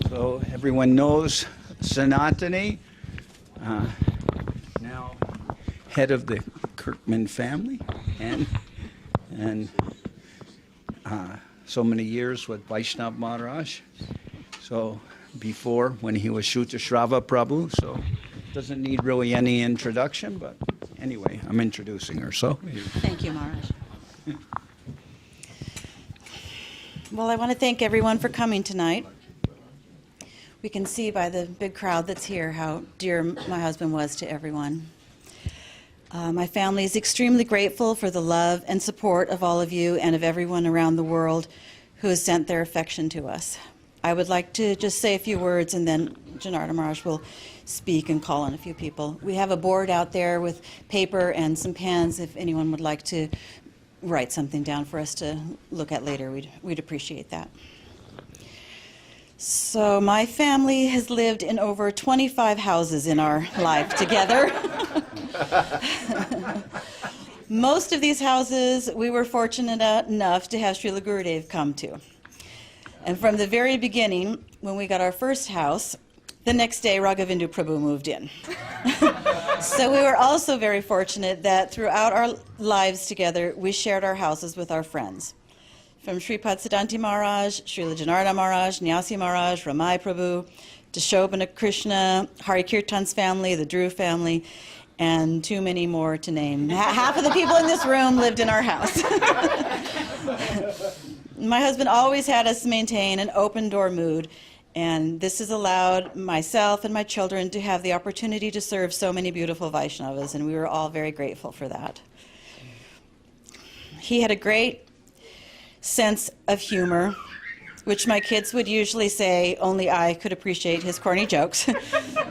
So everyone knows Sanatani, now head of the Kirkman family, and so many years with Vaishnav Maharaj. So before, when he was Srutasrava Prabhu, so doesn't need really any introduction, but anyway, I'm introducing her. So thank you, Maharaj. Well, I want to thank everyone for coming tonight. We can see by the big crowd that's here how dear my husband was to everyone. My family is extremely grateful for the love and support of all of you and of everyone around the world who has sent their affection to us. I would like to just say a few words, and then Janardhan Maharaj will speak and call on a few people. We have a board out there with paper and some pens if anyone would like to write something down for us to look at later. We'd appreciate that. So my family has lived in over 25 houses in our life together. Most of these houses we were fortunate enough to have Srila Gurudev come to. And from the very beginning, when we got our first house, the next day Raghavindu Prabhu moved in. So we were also very fortunate that throughout our lives together, we shared our houses with our friends. From Sripad Siddhanti Maharaj, Srila Janardhan Maharaj, Nyasi Maharaj, Ramai Prabhu, to Shobhana Krishna, Hari Kirtan's family, the Dhruv family, and too many more to name. Half of the people in this room lived in our house. My husband always had us maintain an open door mood, and this has allowed myself and my children to have the opportunity to serve so many beautiful Vaishnavas, and we were all very grateful for that. He had a great sense of humor, which my kids would usually say only I could appreciate his corny jokes.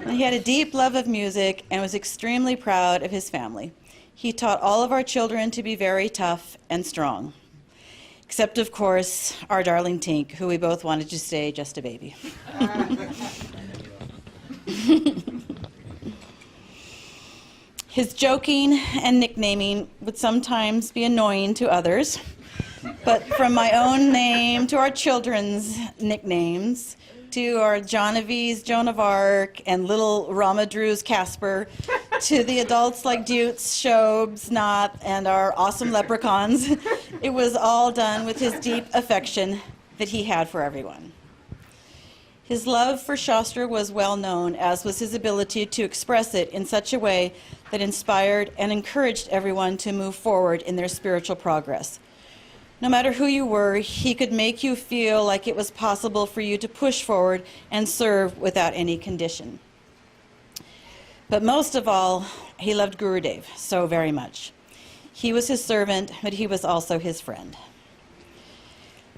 He had a deep love of music and was extremely proud of his family. He taught all of our children to be very tough and strong, except, of course, our darling Tink, who we both wanted to stay just a baby. His joking and nicknaming would sometimes be annoying to others. But from my own name to our children's nicknames, to our Johnavi's Joan of Arc and little Ramadru's Casper, to the adults like Dutes, Shobes, Knot, and our awesome leprechauns, it was all done with his deep affection that he had for everyone. His love for Shastra was well known, as was his ability to express it in such a way that inspired and encouraged everyone to move forward in their spiritual progress. No matter who you were, he could make you feel like it was possible for you to push forward and serve without any condition. But most of all, he loved Gurudev so very much. He was his servant, but he was also his friend.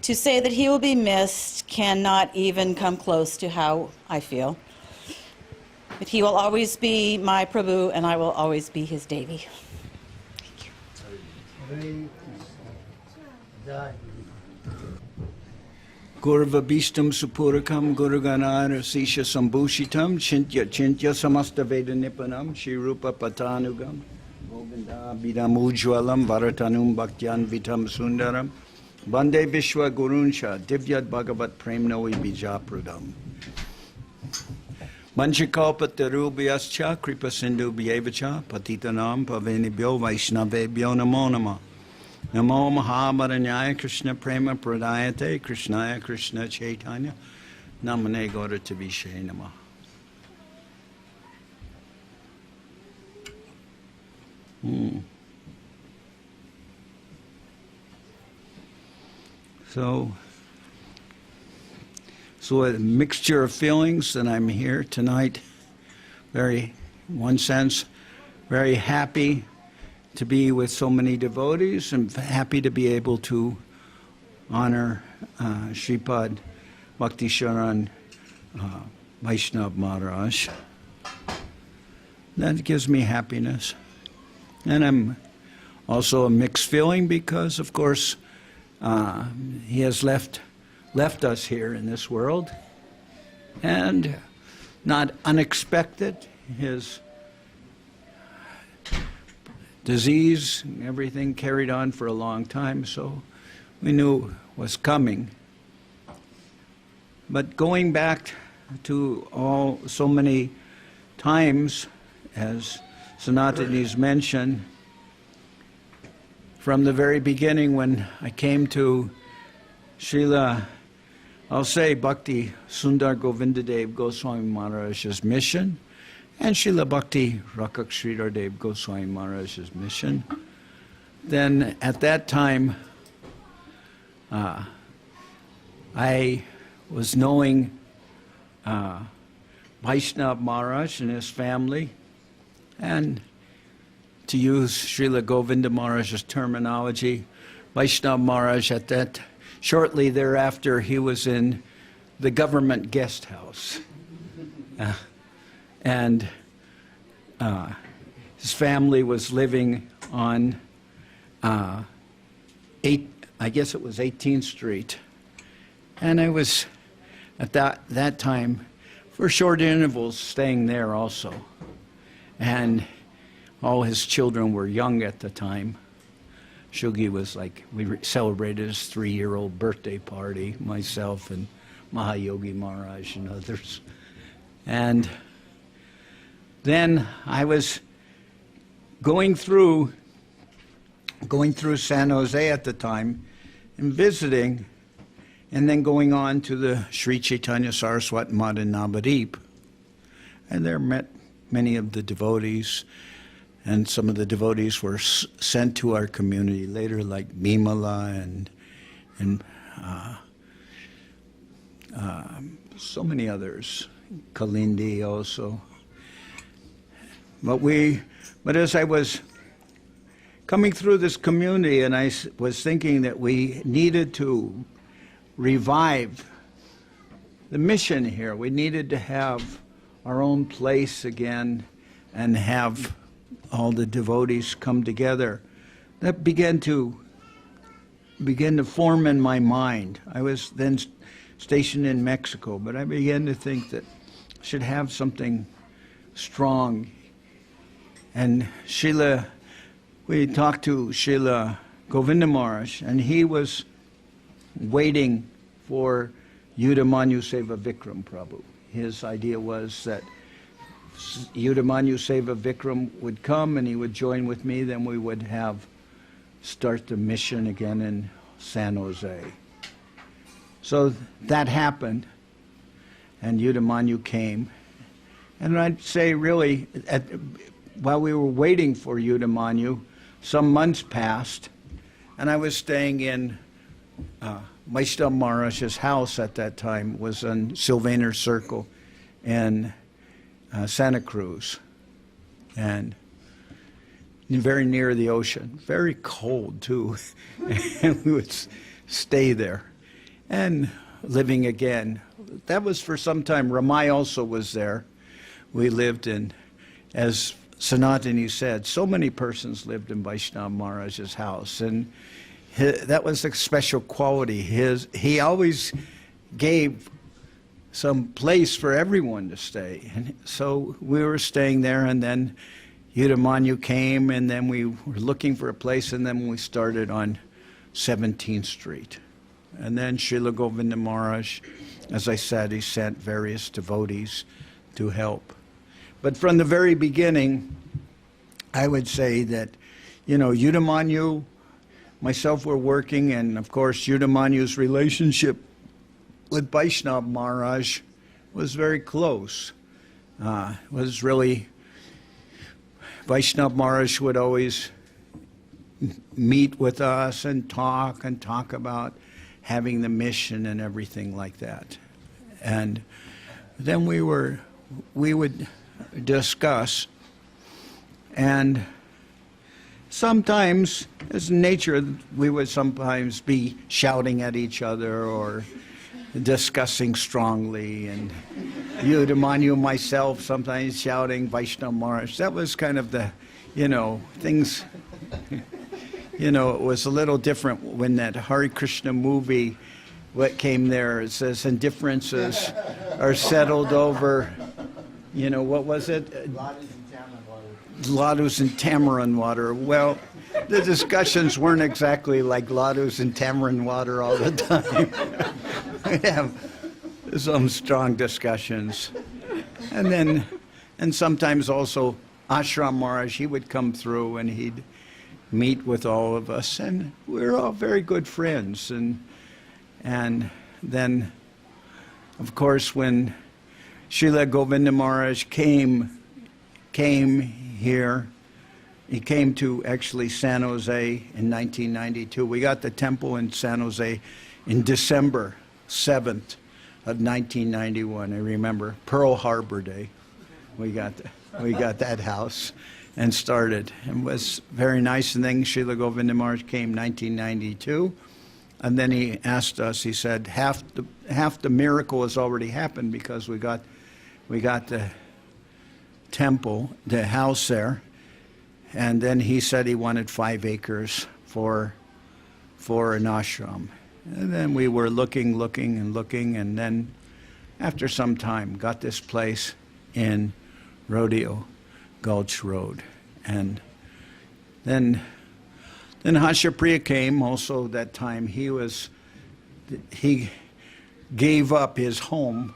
To say that he will be missed cannot even come close to how I feel. But he will always be my Prabhu, and I will always be his Devi. Thank you. Gurvabhishtam Supurakam Guruganar Sisha Sambhushitam Chintya Samasta Veda Nipanam Shri Rupa Patanugam Govinda Bidamujwalam Varatanum Bhaktyan Vitam Sundaram Vande Vishwa Gurunsha Divyat Bhagavat Premnoi Bijapradam Manchikalpatarubhyascha Kripa Sindhu Bhyevacha Patitanam Pavenibhyo Vaishnavebhyo Namo Namah Namo Mahamaranyaya Krishna Prema Pradayate Krishnaya Krishna Chaitanya Namane Gaurata Vishe Namah. So a mixture of feelings that I'm here tonight. In one sense, very happy to be with so many devotees, and happy to be able to honor Sripad Bhakti Sharan Vaishnav Maharaj. That gives me happiness. And I'm also a mixed feeling because, of course, he has left us here in this world. And not unexpected, his disease and everything carried on for a long time, so we knew it was coming. But going back to so many times, as Sanatani's mentioned, from the very beginning when I came to Srila, I'll say Bhakti Sundar Govindadev Goswami Maharaj's mission, and Srila Bhakti Rakak Sridhar Dev Goswami Maharaj's mission, then at that time I was knowing Vaishnav Maharaj and his family, and to use Srila Govinda Maharaj's terminology, Vaishnav Maharaj shortly thereafter, he was in the government guest house. And his family was living on I guess it was 18th Street. And I was, at that time, for short intervals, staying there also. And all his children were young at the time. Shugi was we celebrated his 3-year-old birthday party, myself and Mahayogi Maharaj and others. And then I was going through San Jose at the time and visiting, and then going on to the Sri Chaitanya Saraswat Mad in Navadvip. And there met many of the devotees, and some of the devotees were sent to our community later, like Bimala and so many others, Kalindi also. But as I was coming through this community, and I was thinking that we needed to revive the mission here. We needed to have our own place again and have all the devotees come together. That began to form in my mind. I was then stationed in Mexico, but I began to think that I should have something strong. And we talked to Srila Govinda Maharaj, and he was waiting for Yudamanyu Seva Vikram Prabhu. His idea was that Yudamanyu Seva Vikram would come and he would join with me, then we would start the mission again in San Jose. So that happened, and Yudamanyu came. And I'd say really, while we were waiting for Yudamanyu, some months passed, and I was staying in Vaishnav Maharaj's house at that time, was on Sylvaner Circle in Santa Cruz, and very near the ocean, very cold too, and we would stay there. And living again, that was for some time. Ramai also was there. We lived in, as Sanatani said, so many persons lived in Vaishnav Maharaj's house, and that was a special quality. He always gave some place for everyone to stay. And so we were staying there, and then Yudamanyu came, and then we were looking for a place, and then we started on 17th Street. And then Srila Govinda Maharaj, as I said, he sent various devotees to help. But from the very beginning, I would say that, Yudamanyu, myself were working, and of course Yudamanyu's relationship with Vaishnav Maharaj was very close. Was really, Vaishnav Maharaj would always meet with us and talk about having the mission and everything like that. And then we would discuss, and sometimes, as nature, we would sometimes be shouting at each other or discussing strongly, and Yudamanyu, myself, sometimes shouting Vaishnav Maharaj. That was kind of the, things, it was a little different when that Hare Krishna movie, what came there, it says, and differences are settled over, what was it? Ladus and tamarind water. Well, the discussions weren't exactly like ladus and tamarind water all the time. some strong discussions. And sometimes also Ashram Maharaj, he would come through and he'd meet with all of us, and we were all very good friends. And then, of course, when Srila Govinda Maharaj came here, he came to actually San Jose in 1992. We got the temple in San Jose in December 7th of 1991. I remember Pearl Harbor Day. We got that house and started. It was very nice. And then Srila Govinda Maharaj came 1992. And then he asked us, he said, half the miracle has already happened because we got the temple, the house there. And then he said he wanted 5 acres for an ashram. And then we were looking, and then after some time got this place in Rodeo Gulch Road. And then Hashapriya came also that time. He gave up his home.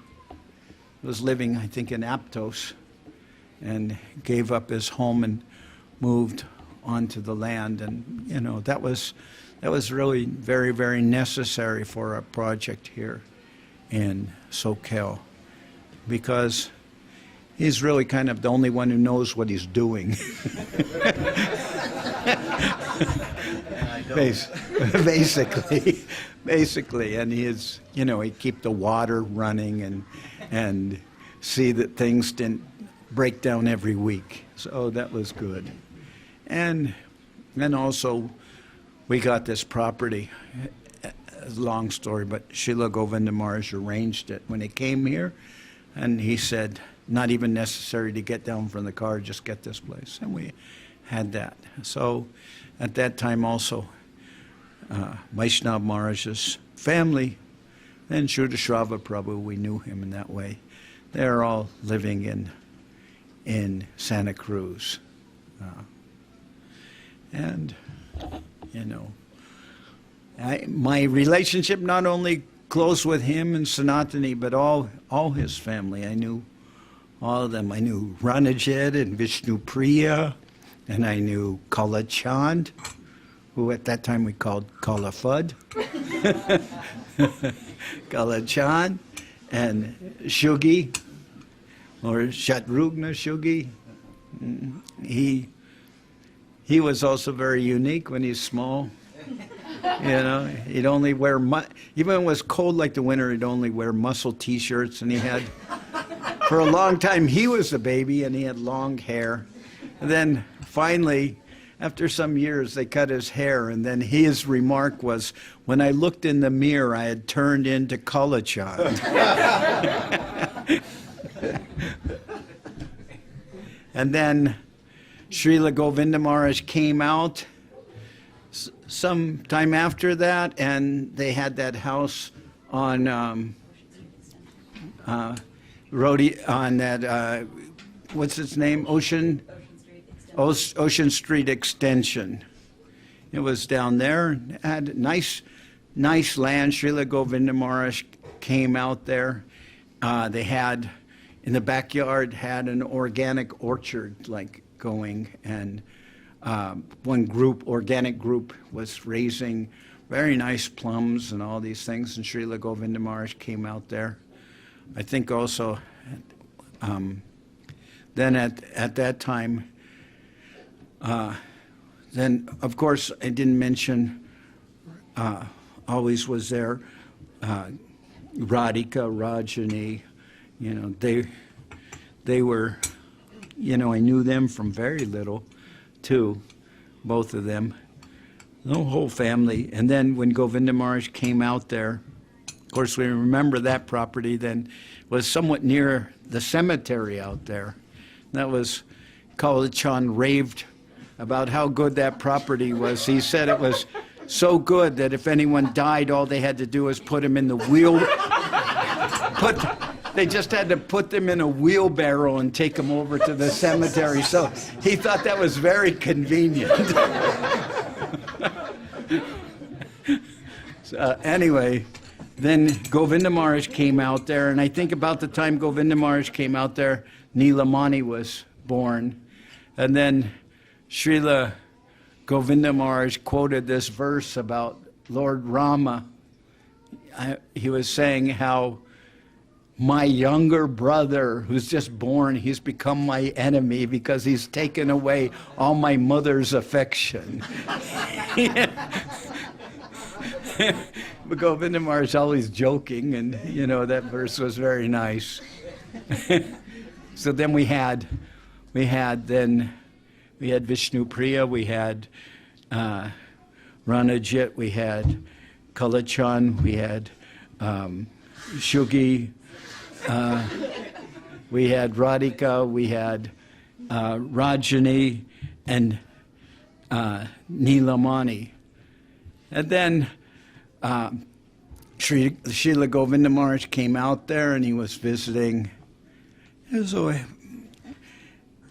He was living, I think, in Aptos, and gave up his home and moved onto the land. And, you know, that was really very, very necessary for a project here in Soquel, because he's really kind of the only one who knows what he's doing. Basically, and he'd keep the water running and see that things didn't break down every week. So that was good. And also we got this property. Long story, but Srila Govinda Maharaj arranged it when he came here, and he said, not even necessary to get down from the car, just get this place. And we had that. So at that time also, Vaishnav Maharaj's family, and Srutasrava Prabhu, we knew him in that way. They're all living in Santa Cruz. And, you know, my relationship not only close with him and Sanatani, but all his family. I knew all of them. I knew Ranajit and Vishnu Priya, and I knew Kala Chand, who at that time we called Kala Fud. Kala Chand and Shugi, or Shatrugna Shugi. He was also very unique when he's small. You know, he'd only wear, even when it was cold like the winter, he'd only wear muscle T-shirts, and he had, for a long time, he was a baby, and he had long hair. And then finally, after some years, they cut his hair, and then his remark was, when I looked in the mirror, I had turned into Kalachand. And then Srila Govinda Maharaj came out some time after that, and they had that house on what's its name? Ocean Street Extension. It was down there. It had nice land. Srila Govinda Maharaj came out there. They had, in the backyard, had an organic orchard like going, and one organic group, was raising very nice plums and all these things, and Srila Govinda Maharaj came out there. I think also, then at that time, then of course I didn't mention, always was there, Radhika, Rajani, you know, they were, you know, I knew them from very little, too, both of them, the whole family. And then when Govinda Maharaj came out there, of course we remember that property then was somewhat near the cemetery out there. That was, Kalachand raved about how good that property was. He said it was so good that if anyone died, all they had to do was put him in the they just had to put them in a wheelbarrow and take them over to the cemetery. So he thought that was very convenient. So anyway, then Govinda Maharaj came out there, and I think about the time Govinda Maharaj came out there, Nilamani was born. And then Srila Govinda Maharaj quoted this verse about Lord Rama. He was saying how my younger brother, who's just born, he's become my enemy because he's taken away all my mother's affection. But Govinda Maharaj is always joking, and that verse was very nice. So then we had Vishnu Priya, we had Ranajit, we had Kalachan, we had Shugi, we had Radhika, we had Rajani, and Nilamani. And then Srila Govinda Maharaj came out there, and he was visiting.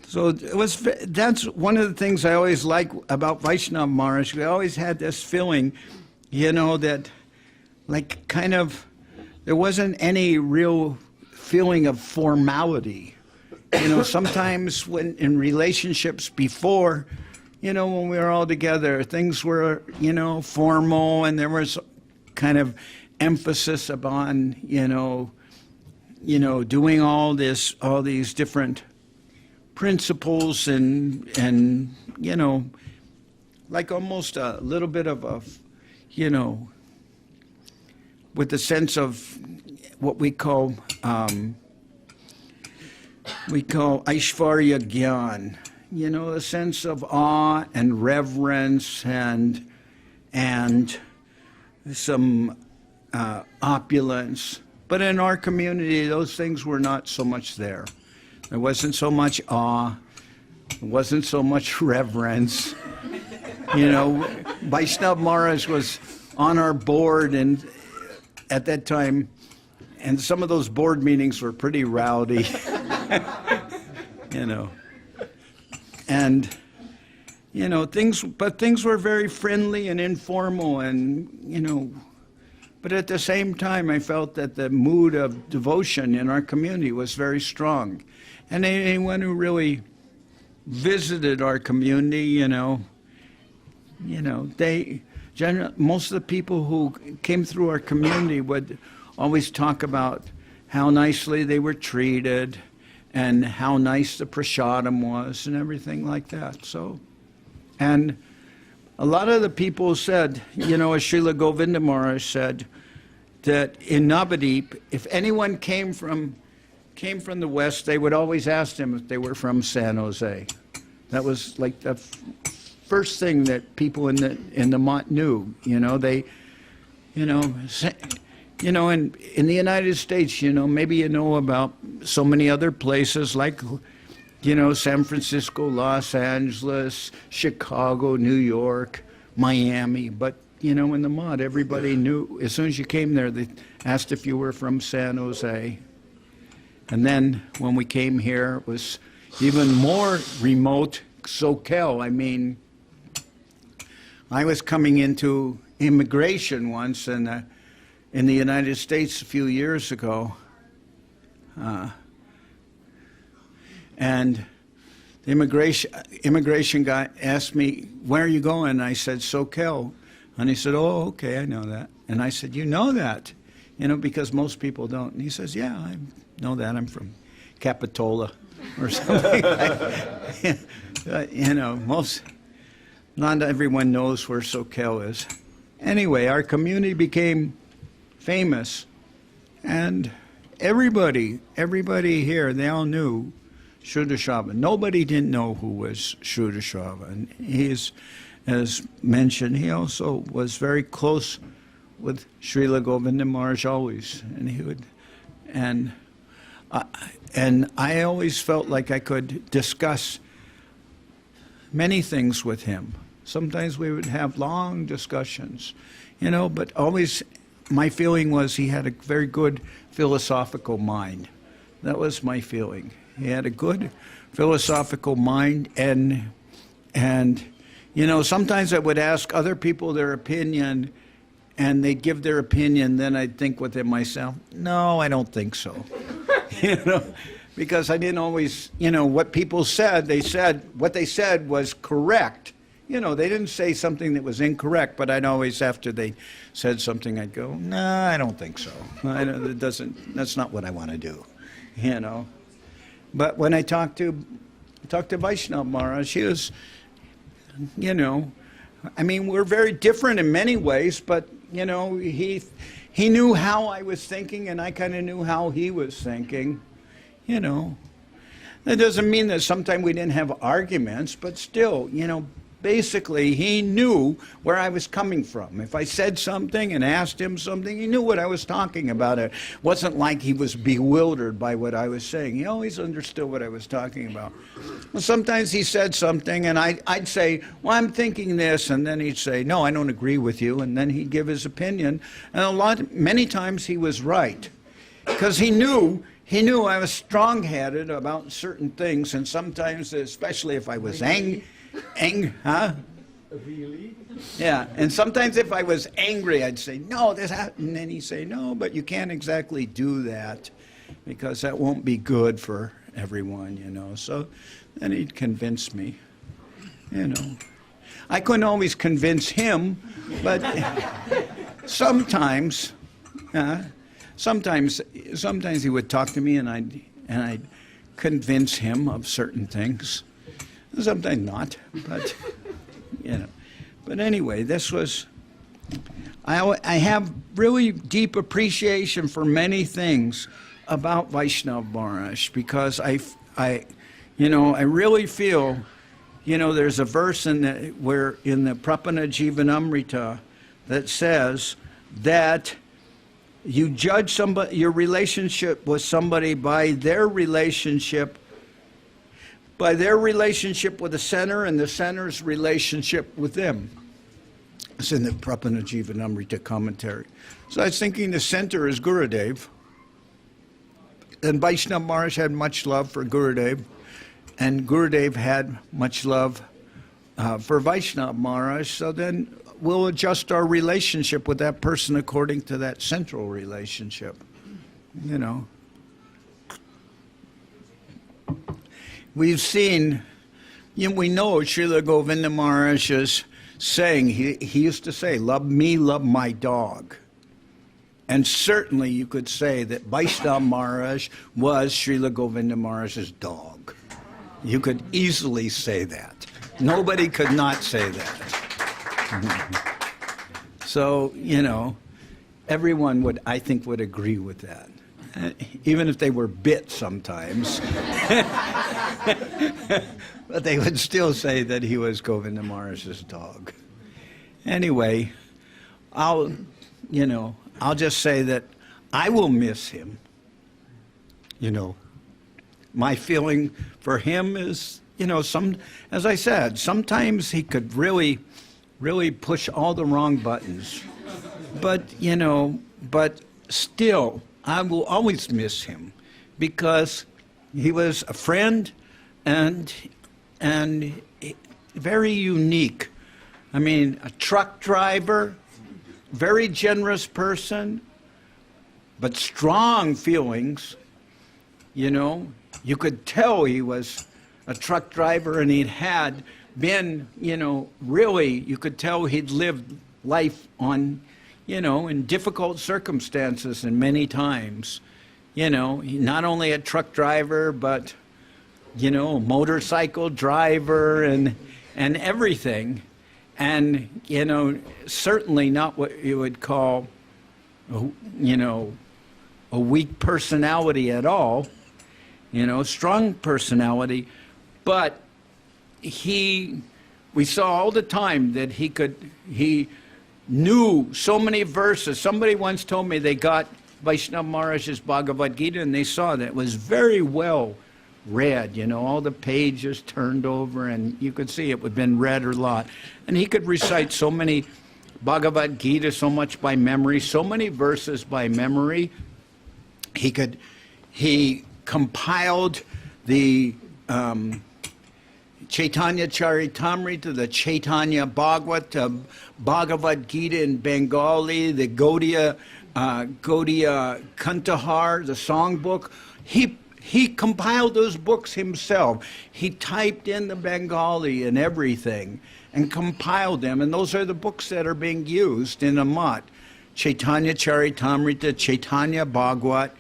So that's one of the things I always like about Vaishnav Maharaj. We always had this feeling, that like kind of there wasn't any real feeling of formality. Sometimes when in relationships before, when we were all together, things were, formal, and there was kind of emphasis upon, doing all these different principles and like almost a little bit of a, with the sense of what we call Aishvarya Gyan, a sense of awe and reverence and some opulence. But in our community, those things were not so much there. There wasn't so much awe. There wasn't so much reverence. Vaishnav Maharaj was on our board, and at that time, and some of those board meetings were pretty rowdy. And things were very friendly and informal, and but at the same time, I felt that the mood of devotion in our community was very strong. And anyone who really visited our community, most of the people who came through our community would always talk about how nicely they were treated and how nice the prasadam was and everything like that. So, and a lot of the people said, as Srila Govinda Maharaj said, that in Navadip, if anyone came from the West, they would always ask them if they were from San Jose. That was like the first thing that people in the Mott knew. In the United States, maybe about so many other places like, San Francisco, Los Angeles, Chicago, New York, Miami, but in the Mott, everybody knew. As soon as you came there, they asked if you were from San Jose. And then when we came here, it was even more remote, Soquel. I mean, I was coming into immigration once in the United States a few years ago. And the immigration guy asked me, "Where are you going?" And I said, "Soquel." And he said, "Oh, okay, I know that." And I said, "You know that?" Because most people don't. And he says, "Yeah, I know that. I'm from Capitola or something." Not everyone knows where Soquel is. Anyway, our community became famous, and everybody here, they all knew Srutasrava. Nobody didn't know who was Srutasrava. And he's, as mentioned, he also was very close with Srila Govinda Maharaj always, and he would, and I always felt like I could discuss many things with him. Sometimes we would have long discussions, but always my feeling was he had a very good philosophical mind. That was my feeling. He had a good philosophical mind, and sometimes I would ask other people their opinion, and they'd give their opinion, then I'd think within myself, no, I don't think so. You know, because I didn't always, you know, what people said, what they said was correct. You know, they didn't say something that was incorrect, but I'd always, after they said something, I'd go, no, I don't think so. That's not what I want to do, you know. But when I talked to Vaishnav Maharaj, he was, you know, I mean, we're very different in many ways, but, you know, he knew how I was thinking, and I kind of knew how he was thinking, you know. That doesn't mean that sometimes we didn't have arguments, but still, you know, basically he knew where I was coming from. If I said something and asked him something, he knew what I was talking about. It wasn't like he was bewildered by what I was saying. He always understood what I was talking about. Well, sometimes he said something, and I'd say, well, I'm thinking this, and then he'd say, no, I don't agree with you, and then he'd give his opinion. And many times he was right, because he knew I was strong-headed about certain things, and sometimes, especially if I was huh? Really? Yeah, and sometimes if I was angry, I'd say, no, this happened, and then he'd say, no, but you can't exactly do that, because that won't be good for everyone, you know. So then he'd convince me, you know. I couldn't always convince him, but sometimes he would talk to me, and I'd convince him of certain things. Sometimes not, but, you know. But anyway, this was, I have really deep appreciation for many things about Vaishnav Maharaj, because I really feel, you know, there's a verse in the Prapana Jivanamrita that says that you judge your relationship with somebody by their relationship with the center and the center's relationship with them. It's in the Prapana Jivanamrita commentary. So I was thinking the center is Gurudev. And Vaishnav Maharaj had much love for Gurudev. And Gurudev had much love for Vaishnav Maharaj. So then we'll adjust our relationship with that person according to that central relationship, you know. We've seen, you know, we know Srila Govinda Maharaj's saying, he used to say, love me, love my dog. And certainly you could say that Vaishnav Maharaj was Srila Govinda Maharaj's dog. You could easily say that. Nobody could not say that. So, you know, everyone would, I think, would agree with that. Even if they were bit sometimes. But they would still say that he was Govinda Maharaj's dog. Anyway, I'll just say that I will miss him. You know, my feeling for him is, you know, as I said, sometimes he could really, really push all the wrong buttons. But, you know, but still, I will always miss him, because he was a friend and very unique. I mean, a truck driver, very generous person, but strong feelings. You know, you could tell he was a truck driver, and he'd had been, you know, really, you could tell he'd lived life on, you know, in difficult circumstances, and many times, you know, not only a truck driver, but, you know, a motorcycle driver and everything. And, you know, certainly not what you would call, you know, a weak personality at all, you know, strong personality. But we saw all the time that he knew so many verses. Somebody once told me they got Vaishnav Maharaj's Bhagavad Gita, and they saw that it was very well read, you know, all the pages turned over, and you could see it had been read a lot. And he could recite so many Bhagavad Gita, so much by memory, so many verses by memory. He compiled the Chaitanya Charitamrita, the Chaitanya Bhagavat, Bhagavad Gita in Bengali, the Gaudiya Kantahar, the songbook. He compiled those books himself. He typed in the Bengali and everything and compiled them. And those are the books that are being used in the Mat. Chaitanya Charitamrita, Chaitanya Bhagavat,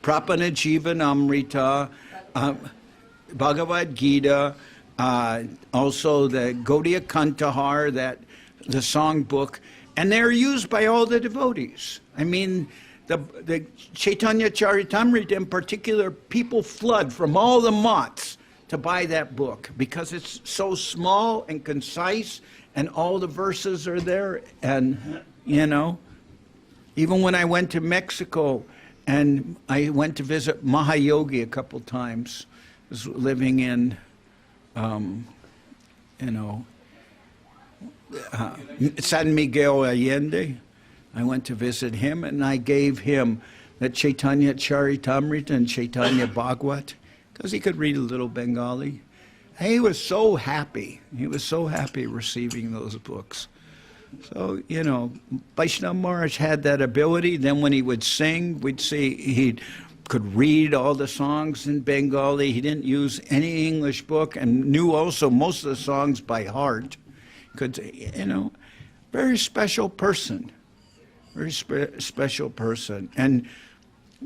Prapana Jivanamrita, Bhagavad Gita, also the Gaudiya Kantahar, the songbook. And they're used by all the devotees. I mean, the Chaitanya Charitamrita in particular, people flood from all the mats to buy that book because it's so small and concise and all the verses are there. And, you know, even when I went to Mexico and I went to visit Mahayogi a couple times, I was living in, San Miguel Allende. I went to visit him, and I gave him the Chaitanya Charitamrita and Chaitanya Bhagavat, because he could read a little Bengali. And he was so happy. He was so happy receiving those books. So, you know, Vaishnav Maharaj had that ability. Then when he would sing, we'd see he could read all the songs in Bengali. He didn't use any English book and knew also most of the songs by heart. Could, you know, very special person. Very special person. And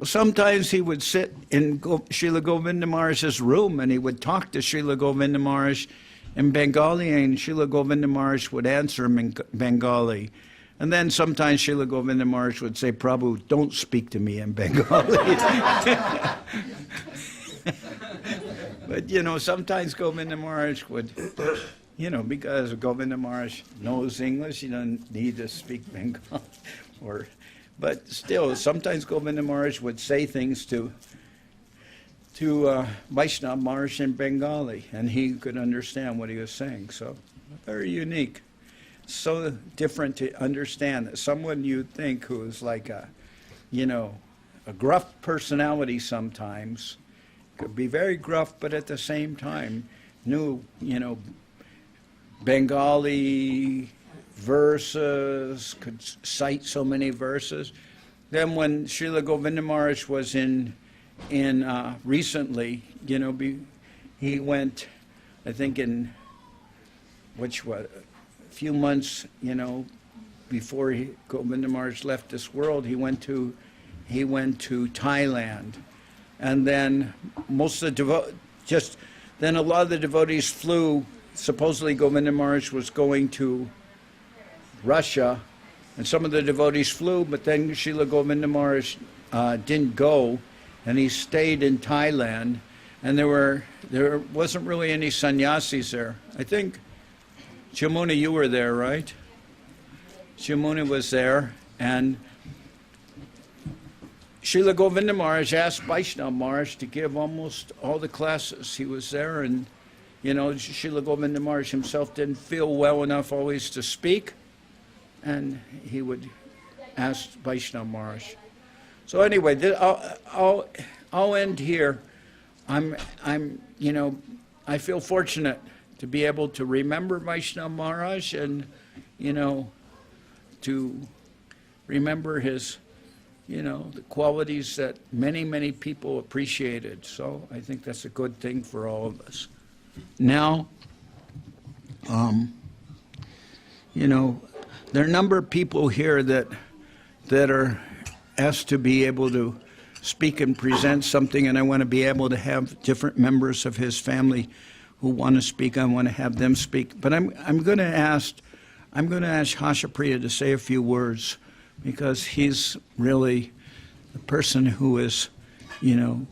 sometimes he would sit in Srila Govinda Maharaj's room and he would talk to Srila Govinda Maharaj in Bengali, and Srila Govinda Maharaj would answer him in Bengali. And then sometimes Srila Govinda Maharaj would say, Prabhu, don't speak to me in Bengali. But, you know, sometimes Govinda Maharaj would, you know, because Govinda Maharaj knows English, he doesn't need to speak Bengali. But still, sometimes Govinda Maharaj would say things to Vaishnav Maharaj in Bengali, and he could understand what he was saying. So, very unique. So different to understand that someone you'd think who is like a, you know, a gruff personality sometimes, could be very gruff, but at the same time knew, you know, Bengali verses, could cite so many verses. Then when Srila Govinda Maharaj was in recently, you know, he went, I think in, which was a few months, you know, before Govinda Maharaj left this world, he went to Thailand. And then most of the then a lot of the devotees flew. Supposedly Govinda Maharaj was going to Russia, and some of the devotees flew, but then Srila Govinda Maharaj didn't go, and he stayed in Thailand, and there wasn't really any sannyasis there. I think, Chamuni, you were there, right? Chamuni was there, and Srila Govinda Maharaj asked Vaishnav Maharaj to give almost all the classes. He was there, and, you know, Srila Govinda Maharaj himself didn't feel well enough always to speak, and he would ask Vaishnav Maharaj. So anyway, I'll end here. You know, I feel fortunate to be able to remember Vaishnav Maharaj and, you know, to remember his, you know, the qualities that many, many people appreciated. So I think that's a good thing for all of us. Now, you know, there are a number of people here that are asked to be able to speak and present something, and I want to be able to have different members of his family who want to speak. I want to have them speak. But I'm going to ask Hashapriya to say a few words, because he's really the person who is, you know,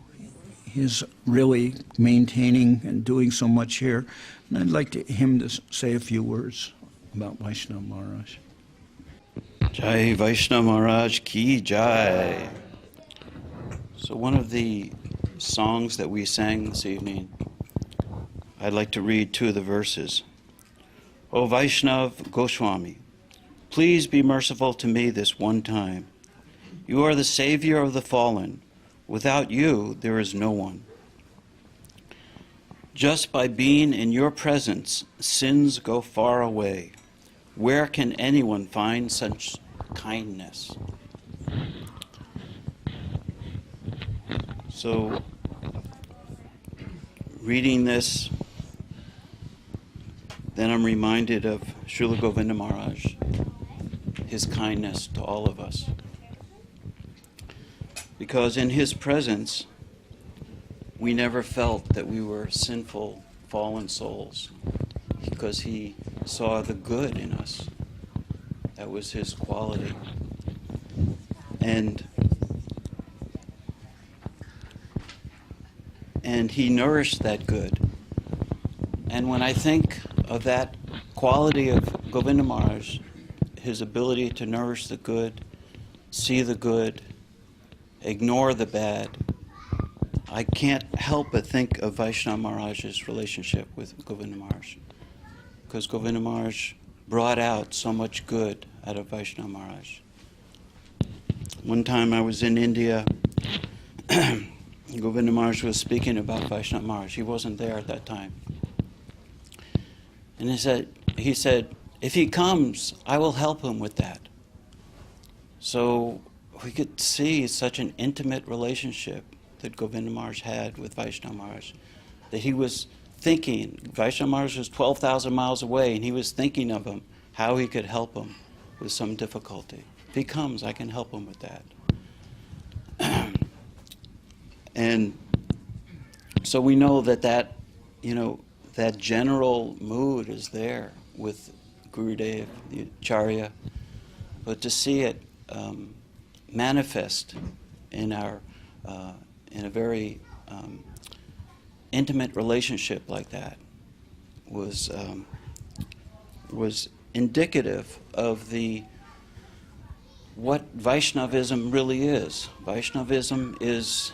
he's really maintaining and doing so much here. And I'd like him to say a few words about Vaishnav Maharaj. Jai Vaishnav Maharaj ki jai. So one of the songs that we sang this evening, I'd like to read two of the verses. O Vaishnav Goswami, please be merciful to me this one time. You are the savior of the fallen. Without you, there is no one. Just by being in your presence, sins go far away. Where can anyone find such kindness? So, reading this, then I'm reminded of Srila Govinda Maharaj, his kindness to all of us. Because in his presence, we never felt that we were sinful, fallen souls, because he saw the good in us. That was his quality. And he nourished that good. And when I think of that quality of Govinda Maharaj, his ability to nourish the good, see the good, ignore the bad, I can't help but think of Vaishnav Maharaj's relationship with Govinda Maharaj. Because Govinda Maharaj brought out so much good out of Vaishnav Maharaj. One time I was in India, Govinda Maharaj was speaking about Vaishnav Maharaj. He wasn't there at that time. And he said, if he comes, I will help him with that. So we could see such an intimate relationship that Govinda Maharaj had with Vaishnav Maharaj, that he was thinking, Vaishnav Maharaj was 12,000 miles away, and he was thinking of him, how he could help him with some difficulty. If he comes, I can help him with that. And so we know that general mood is there with Gurudev, the Acharya, but to see it manifest in our in a very intimate relationship like that was indicative of what Vaishnavism really is. Vaishnavism is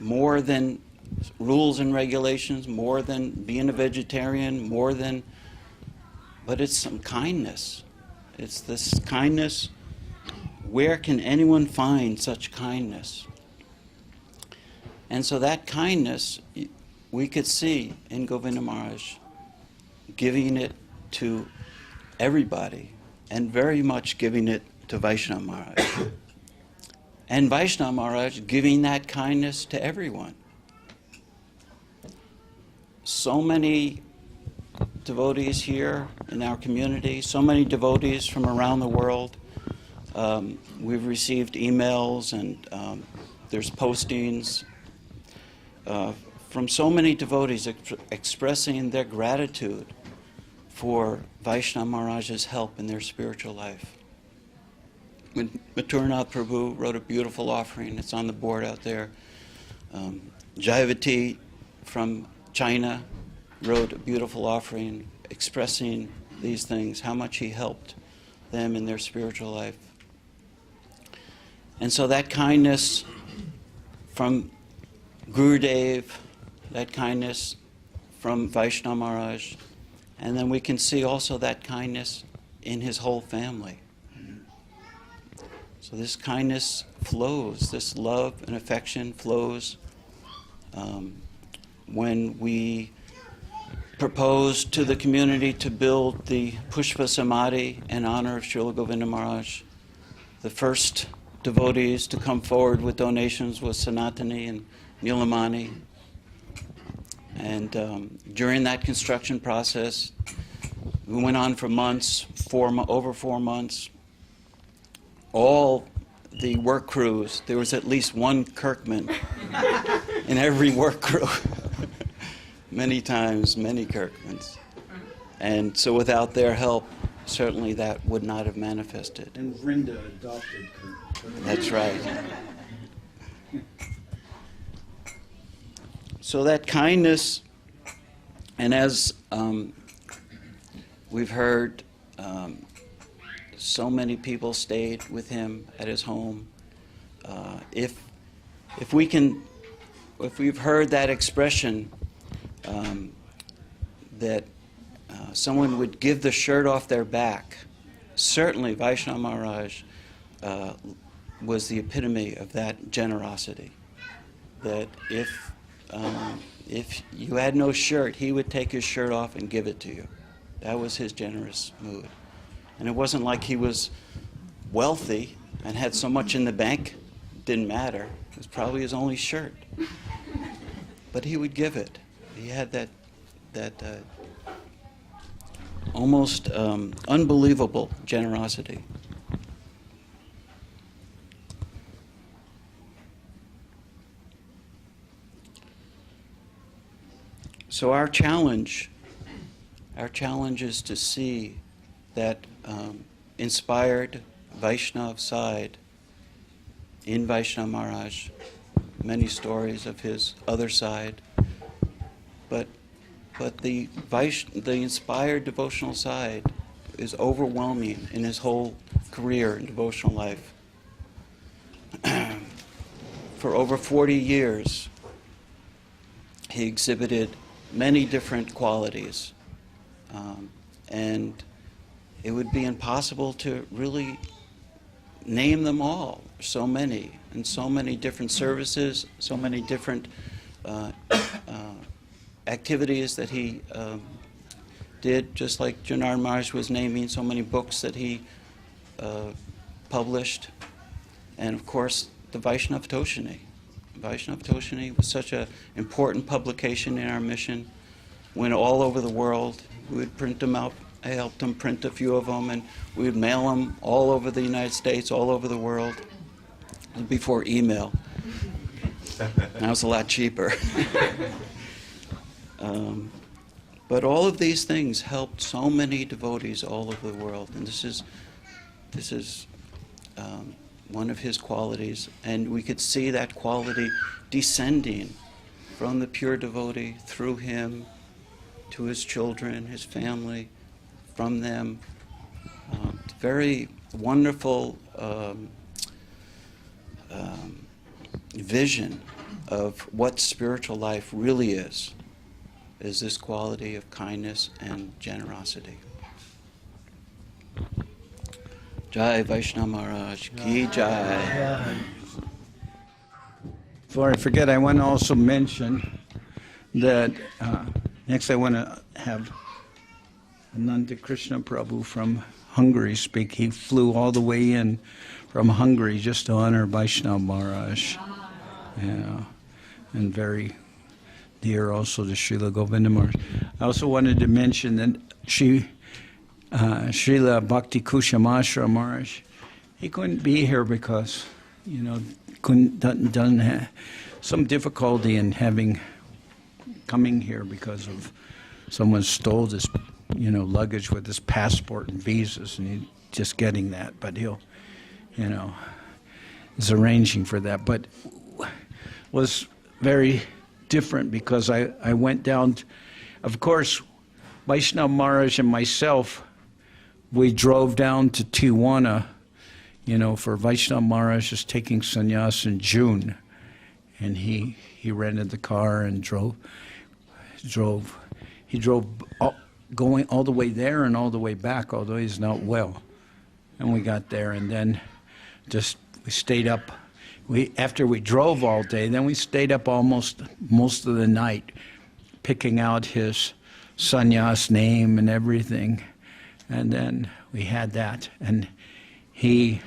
more than rules and regulations, more than being a vegetarian, but it's some kindness. It's this kindness. Where can anyone find such kindness? And so that kindness, we could see in Govinda Maharaj, giving it to everybody, and very much giving it to Vaishnav Maharaj. And Vaishnav Maharaj giving that kindness to everyone. So many devotees here in our community, so many devotees from around the world. We've received emails and there's postings from so many devotees expressing their gratitude for Vaishnav Maharaj's help in their spiritual life. Maturnath Prabhu wrote a beautiful offering. It's on the board out there. Jayavati from China wrote a beautiful offering expressing these things, how much he helped them in their spiritual life. And so that kindness from Gurudev, that kindness from Vaishnav Maharaj, and then we can see also that kindness in his whole family. So this kindness flows, this love and affection flows when we propose to the community to build the Pushpa Samadhi in honor of Srila Govinda Maharaj. The first devotees to come forward with donations was Sanatani and Nilamani. And during that construction process, we went on for months, over 4 months. All the work crews, there was at least one Kirkman in every work crew. Many times, many Kirkmans. And so without their help, certainly that would not have manifested. And Vrinda adopted Kirk. That's right. So that kindness, and as we've heard, so many people stayed with him at his home. If we've heard that expression that someone would give the shirt off their back, certainly Vaishnav Maharaj was the epitome of that generosity. That if if you had no shirt, he would take his shirt off and give it to you. That was his generous mood. And it wasn't like he was wealthy and had so much in the bank, didn't matter. It was probably his only shirt. But he would give it. He had that almost unbelievable generosity. So our challenge is to see that inspired Vaishnav side in Vaishnav Maharaj, many stories of his other side, but the inspired devotional side is overwhelming in his whole career in devotional life. For over 40 years, he exhibited many different qualities, and it would be impossible to really name them all. So many, and so many different services, so many different activities that he did, just like Janar Maharaj was naming so many books that he published. And of course, the Vaishnav Toshini. Vaishnav Toshini was such an important publication in our mission. Went all over the world. We would print them out. I helped him print a few of them, and we would mail them all over the United States, all over the world. Before email. Now it's a lot cheaper. But all of these things helped so many devotees all over the world, and this is one of his qualities, and we could see that quality descending from the pure devotee through him to his children, his family, from them. Very wonderful vision of what spiritual life really is this quality of kindness and generosity. Jai Vaishnav Maharaj Ki Jai. Before I forget, I want to also mention that next I want to have Ananda Krishna Prabhu from Hungary speak. He flew all the way in from Hungary just to honor Vaishnav Maharaj. Yeah, and very dear also to Srila Govinda Maharaj. I also wanted to mention that Srila Bhakti Kushamasra Maharaj, he couldn't be here because, doesn't have some difficulty in coming here because of someone stole his, luggage with his passport and visas, and he's just getting that. But he'll, is arranging for that. But was very different because I went down, of course, Vaishnav Maharaj and myself, we drove down to Tijuana, for Vaishnav Maharaj is taking sannyas in June, and he rented the car and drove going all the way there and all the way back, although he's not well. And we got there, and then we stayed up. After we drove all day, then we stayed up most of the night, picking out his sannyas name and everything, and then we had that. And he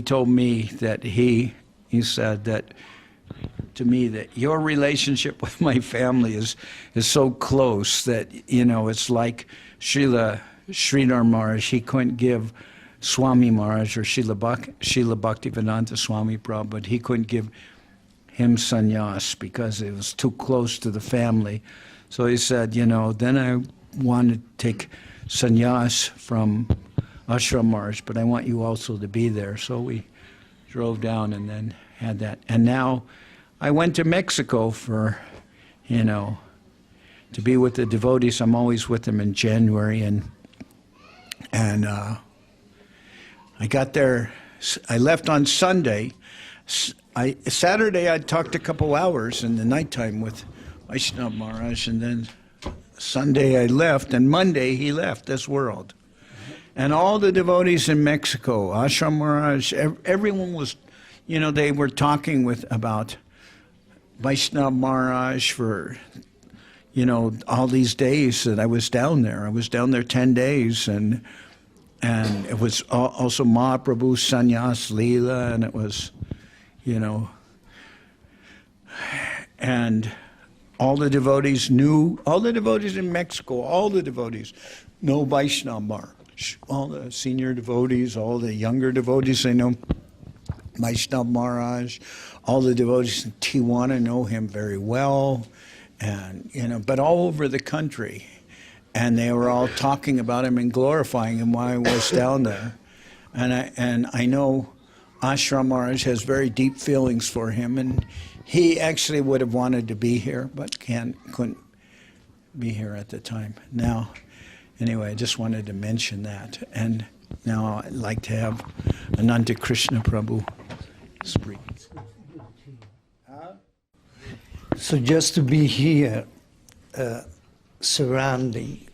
told me that he said that to me that your relationship with my family is so close that it's like Srila Sridhar Maharaj. He couldn't give Swami Maharaj or Srila Bhaktivedanta Swami Prabhu, but he couldn't give him sannyas because it was too close to the family. So he said, then I want to take sannyas from Ashram Maharaj, but I want you also to be there. So we drove down and then had that. And now I went to Mexico for, to be with the devotees. I'm always with them in January, and I got there, I left on Sunday. Saturday I talked a couple hours in the nighttime with Vaishnav Maharaj, and then Sunday I left, and Monday he left this world. And all the devotees in Mexico, Ashram Maharaj, everyone was, they were talking about Vaishnav Maharaj for, all these days that I was down there. I was down there 10 days, and it was also Mahaprabhu's Sannyas Leela, and it was, and all the devotees in Mexico, all the devotees know Vaishnav Maharaj. All the senior devotees, all the younger devotees, they know Vaishnav Maharaj. All the devotees in Tijuana know him very well, and but all over the country. And they were all talking about him and glorifying him while I was down there. And I know Ashram Maharaj has very deep feelings for him, and he actually would have wanted to be here, but couldn't be here at the time. Now, anyway, I just wanted to mention that. And now I'd like to have Ananta Krishna Prabhu speak. So just to be here, surrounding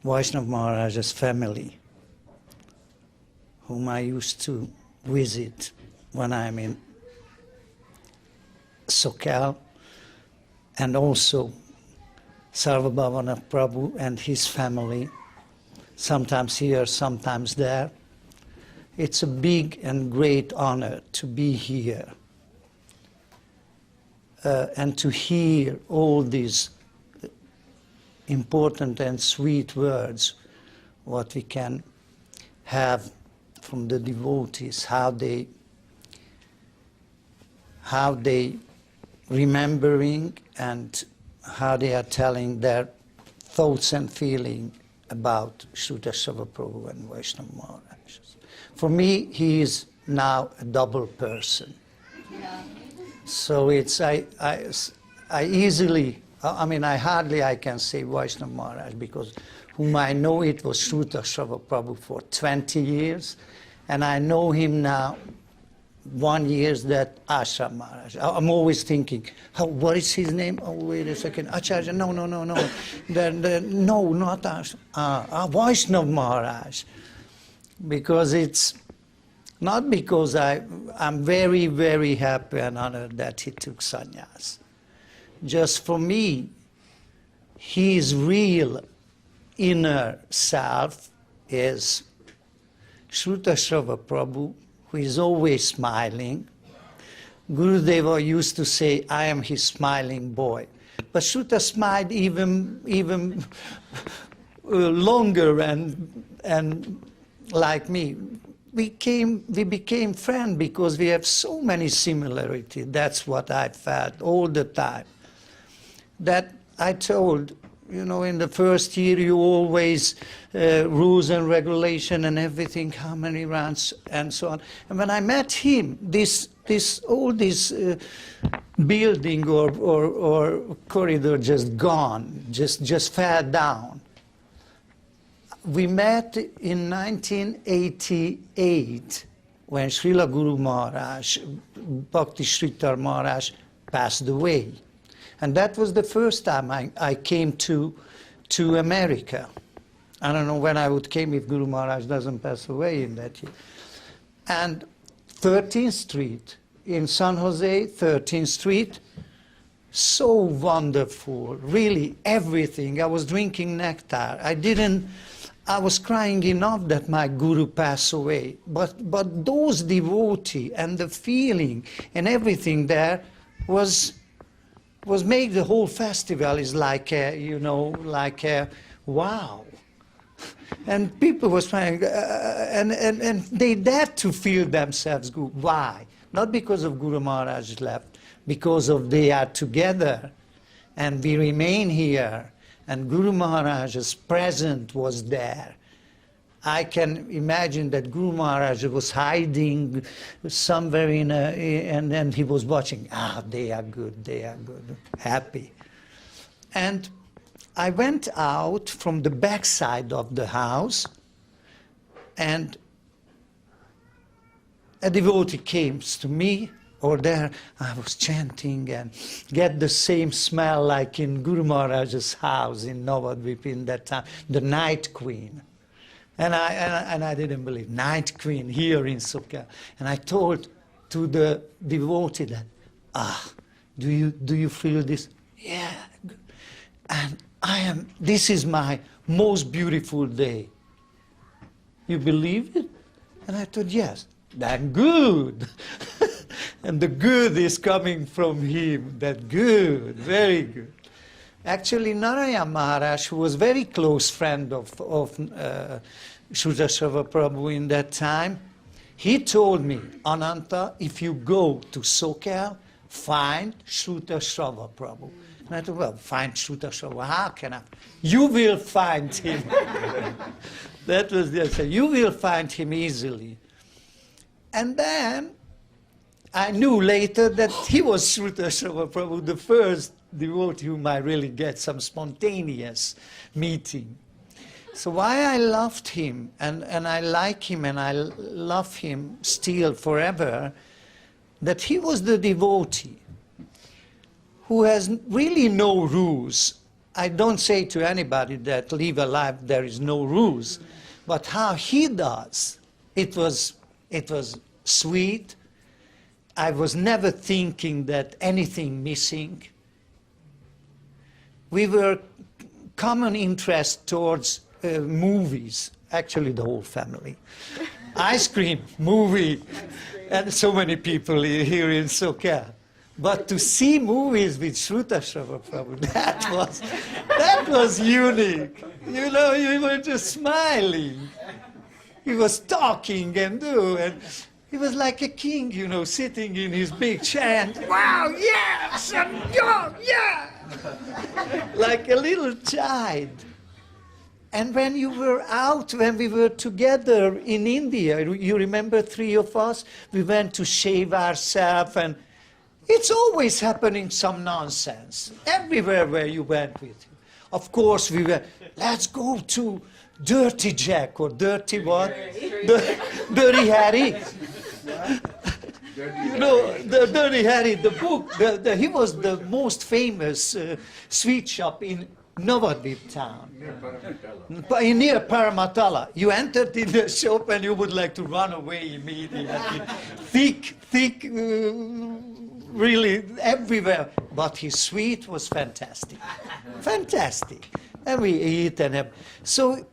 Vaishnav Maharaj's family, whom I used to visit when I'm in Soquel, and also Sarvabhavana Prabhu and his family, sometimes here, sometimes there. It's a big and great honor to be here and to hear all these important and sweet words, what we can have from the devotees, how they remembering and how they are telling their thoughts and feeling about Srutasrava Prabhu and Vaishnav Maharaj. For me, he is now a double person. Yeah. So it's, I hardly I can say Vaishnav Maharaj, because whom I know it was Srutasrava Prabhu for 20 years, and I know him now 1 year that Ashram Maharaj. I'm always thinking, what is his name? Oh, wait a second, Acharya, no. No, not Ashram, Vaishnav Maharaj. Because it's, not because I'm very, very happy and honored that he took sannyas. Just for me, his real inner self is Srutasrava Prabhu, who is always smiling. Gurudeva used to say, I am his smiling boy. But Shruta smiled even longer and like me. We became friends because we have so many similarities. That's what I felt all the time. That I told, in the first year you always rules and regulation and everything, how many rounds and so on. And when I met him, all this building or corridor just gone, just fell down. We met in 1988 when Srila Guru Maharaj, Bhakti Sharan Maharaj passed away. And that was the first time I came to America. I don't know when I would came if Guru Maharaj doesn't pass away in that year. And 13th Street in San Jose, 13th Street, so wonderful, really everything. I was drinking nectar. I was crying enough that my Guru passed away. But those devotees and the feeling and everything there was make the whole festival is like a wow. And people was trying, and they dared to feel themselves good. Why? Not because of Guru Maharaj left, because of they are together, and we remain here. And Guru Maharaj's presence was there. I can imagine that Guru Maharaj was hiding somewhere and he was watching. They are good, happy. And I went out from the back side of the house, and a devotee came to me. Or there, I was chanting and get the same smell like in Guru Maharaj's house in Navadvip in that time, the Night Queen. And I didn't believe, Night Queen here in Soquel. And I told to the devotee that, do you feel this? Yeah. And this is my most beautiful day. You believe it? And I thought, yes, then good. And the good is coming from him, that good, very good. Actually, Narayan Maharaj, who was very close friend of Srutasrava Prabhu in that time, he told me, Ananta, if you go to Soquel, find Srutasrava Prabhu. And I thought, well, find Srutasrava, how can I? You will find him. That was the answer. You will find him easily. And then I knew later that he was Srutasrava Prabhu, the first devotee whom I really get some spontaneous meeting. So why I loved him, and I like him, and I love him still forever, that he was the devotee who has really no rules. I don't say to anybody that live a life there is no rules, but how he does, it was sweet. I was never thinking that anything missing. We were common interest towards movies, actually the whole family. Ice cream, movie, and so many people here in Soquel. But to see movies with Srutasrava Prabhu, that was unique. You know, you were just smiling. He was talking and he was like a king, you know, sitting in his big chair and, wow, yes, and yeah, like a little child. And when you were out, when we were together in India, you remember 3 of us? We went to shave ourselves, and it's always happening some nonsense, everywhere where you went with him. Of course, we were, let's go to Dirty Jack, or Dirty what? Dirty Harry. You know, the Dirty Harry, the book, he was the most famous sweet shop in Navadvip town. Near Paramatala. You entered in the shop and you would like to run away immediately. thick, really everywhere. But his sweet was fantastic. Fantastic. And we eat and have. So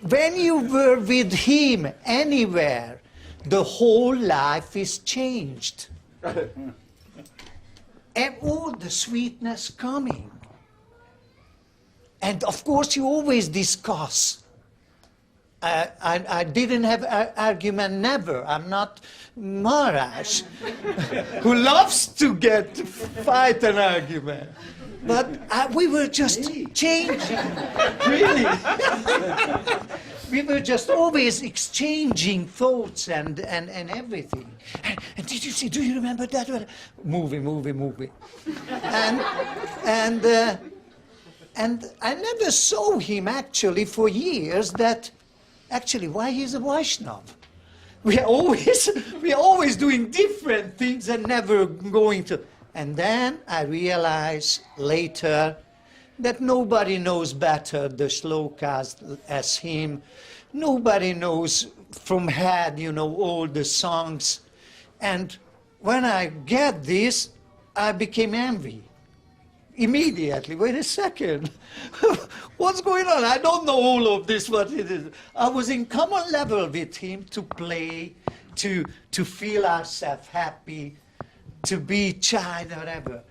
when you were with him anywhere, the whole life is changed. And all the sweetness coming. And of course you always discuss. I didn't have argument, never. I'm not Maharaj, who loves to fight an argument. But we were just changing, really. We were just always exchanging thoughts and everything. And did you see, do you remember that? Movie. And I never saw him actually for years that actually why he's a Vaishnav. We are always doing different things and never going to. And then I realized later that nobody knows better the shlokas as him. Nobody knows from head, you know, all the songs. And when I get this, I became envy. Immediately, wait a second, what's going on? I don't know all of this, what it is. I was in common level with him to play, to feel ourselves happy, to be child, whatever.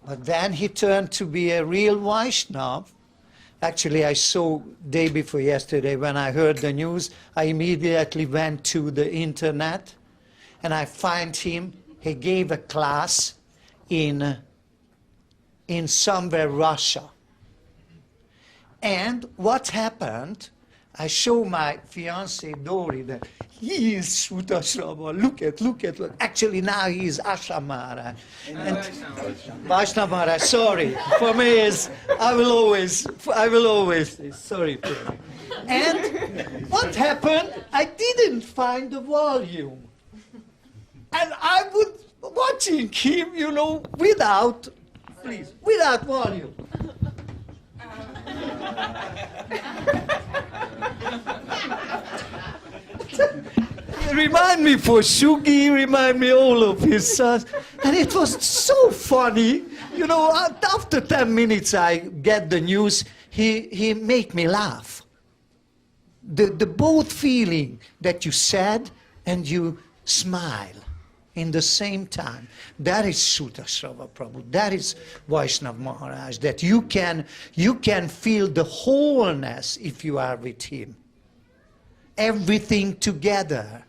But then he turned to be a real Vaishnav. Actually, I saw day before yesterday when I heard the news, I immediately went to the internet and I find him. He gave a class in somewhere Russia. And what happened, I show my fiancée Dori that he is Srutasrava, look at. Actually now he is Ashram Maharaj. And Vaishnav Maharaj, sorry. For me is, I will always say, sorry. And what happened, I didn't find the volume. And I would, watching him, you know, without volume. Remind me for Shugi, remind me all of his sons. And it was so funny. You know, after 10 minutes I get the news, he made me laugh. The both feeling that you sad and you smile in the same time. That is Srutasrava Prabhu. That is Vaishnav Maharaj. That you can feel the wholeness if you are with him. Everything together.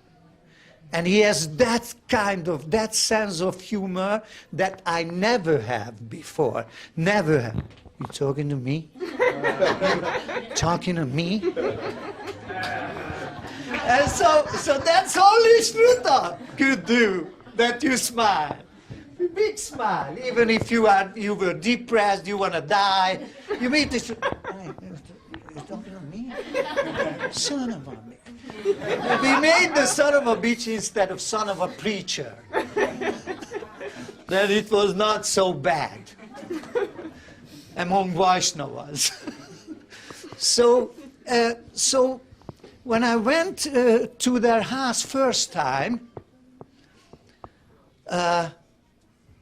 And he has that sense of humor that I never have before. Never have. You talking to me? Talking to me? And so that's only Shruta could do, that you smile. A big smile. Even if you were depressed, you want to die, you meet this. You're talking to me? Son of a bitch. We made the son of a bitch instead of son of a preacher. Then it was not so bad among Vaishnavas. So when I went to their house first time, I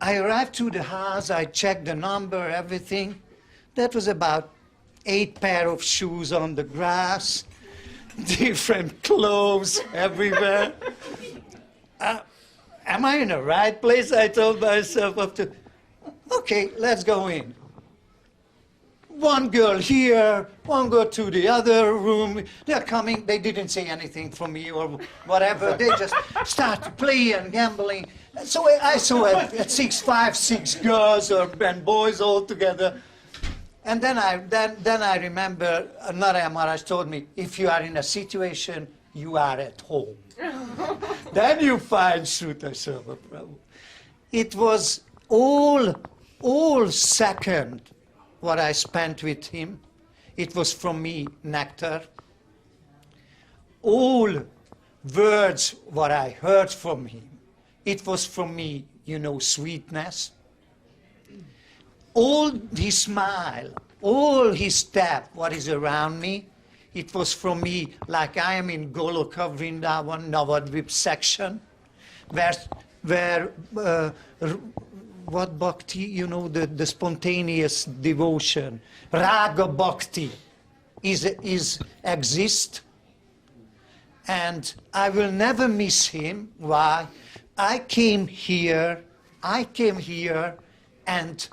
arrived to the house, I checked the number, everything. That was about 8 pair of shoes on the grass, different clothes everywhere. Am I in the right place? I told myself after, okay, let's go in. One girl here, one girl to the other room. They're coming, they didn't say anything from me or whatever. They just start to play and gambling. So I saw at 6 girls and boys all together. And then I remember Narayana Maharaj told me, if you are in a situation, you are at home. Then you find Srutasrava Prabhu. It was all second what I spent with him. It was from me nectar. All words what I heard from him, it was from me, you know, sweetness. All his smile, all his step, what is around me, it was from me, like I am in Goloka Vrindavan, Navadvip section, where what bhakti, you know, the spontaneous devotion, raga bhakti, exists. And I will never miss him. Why? I came here and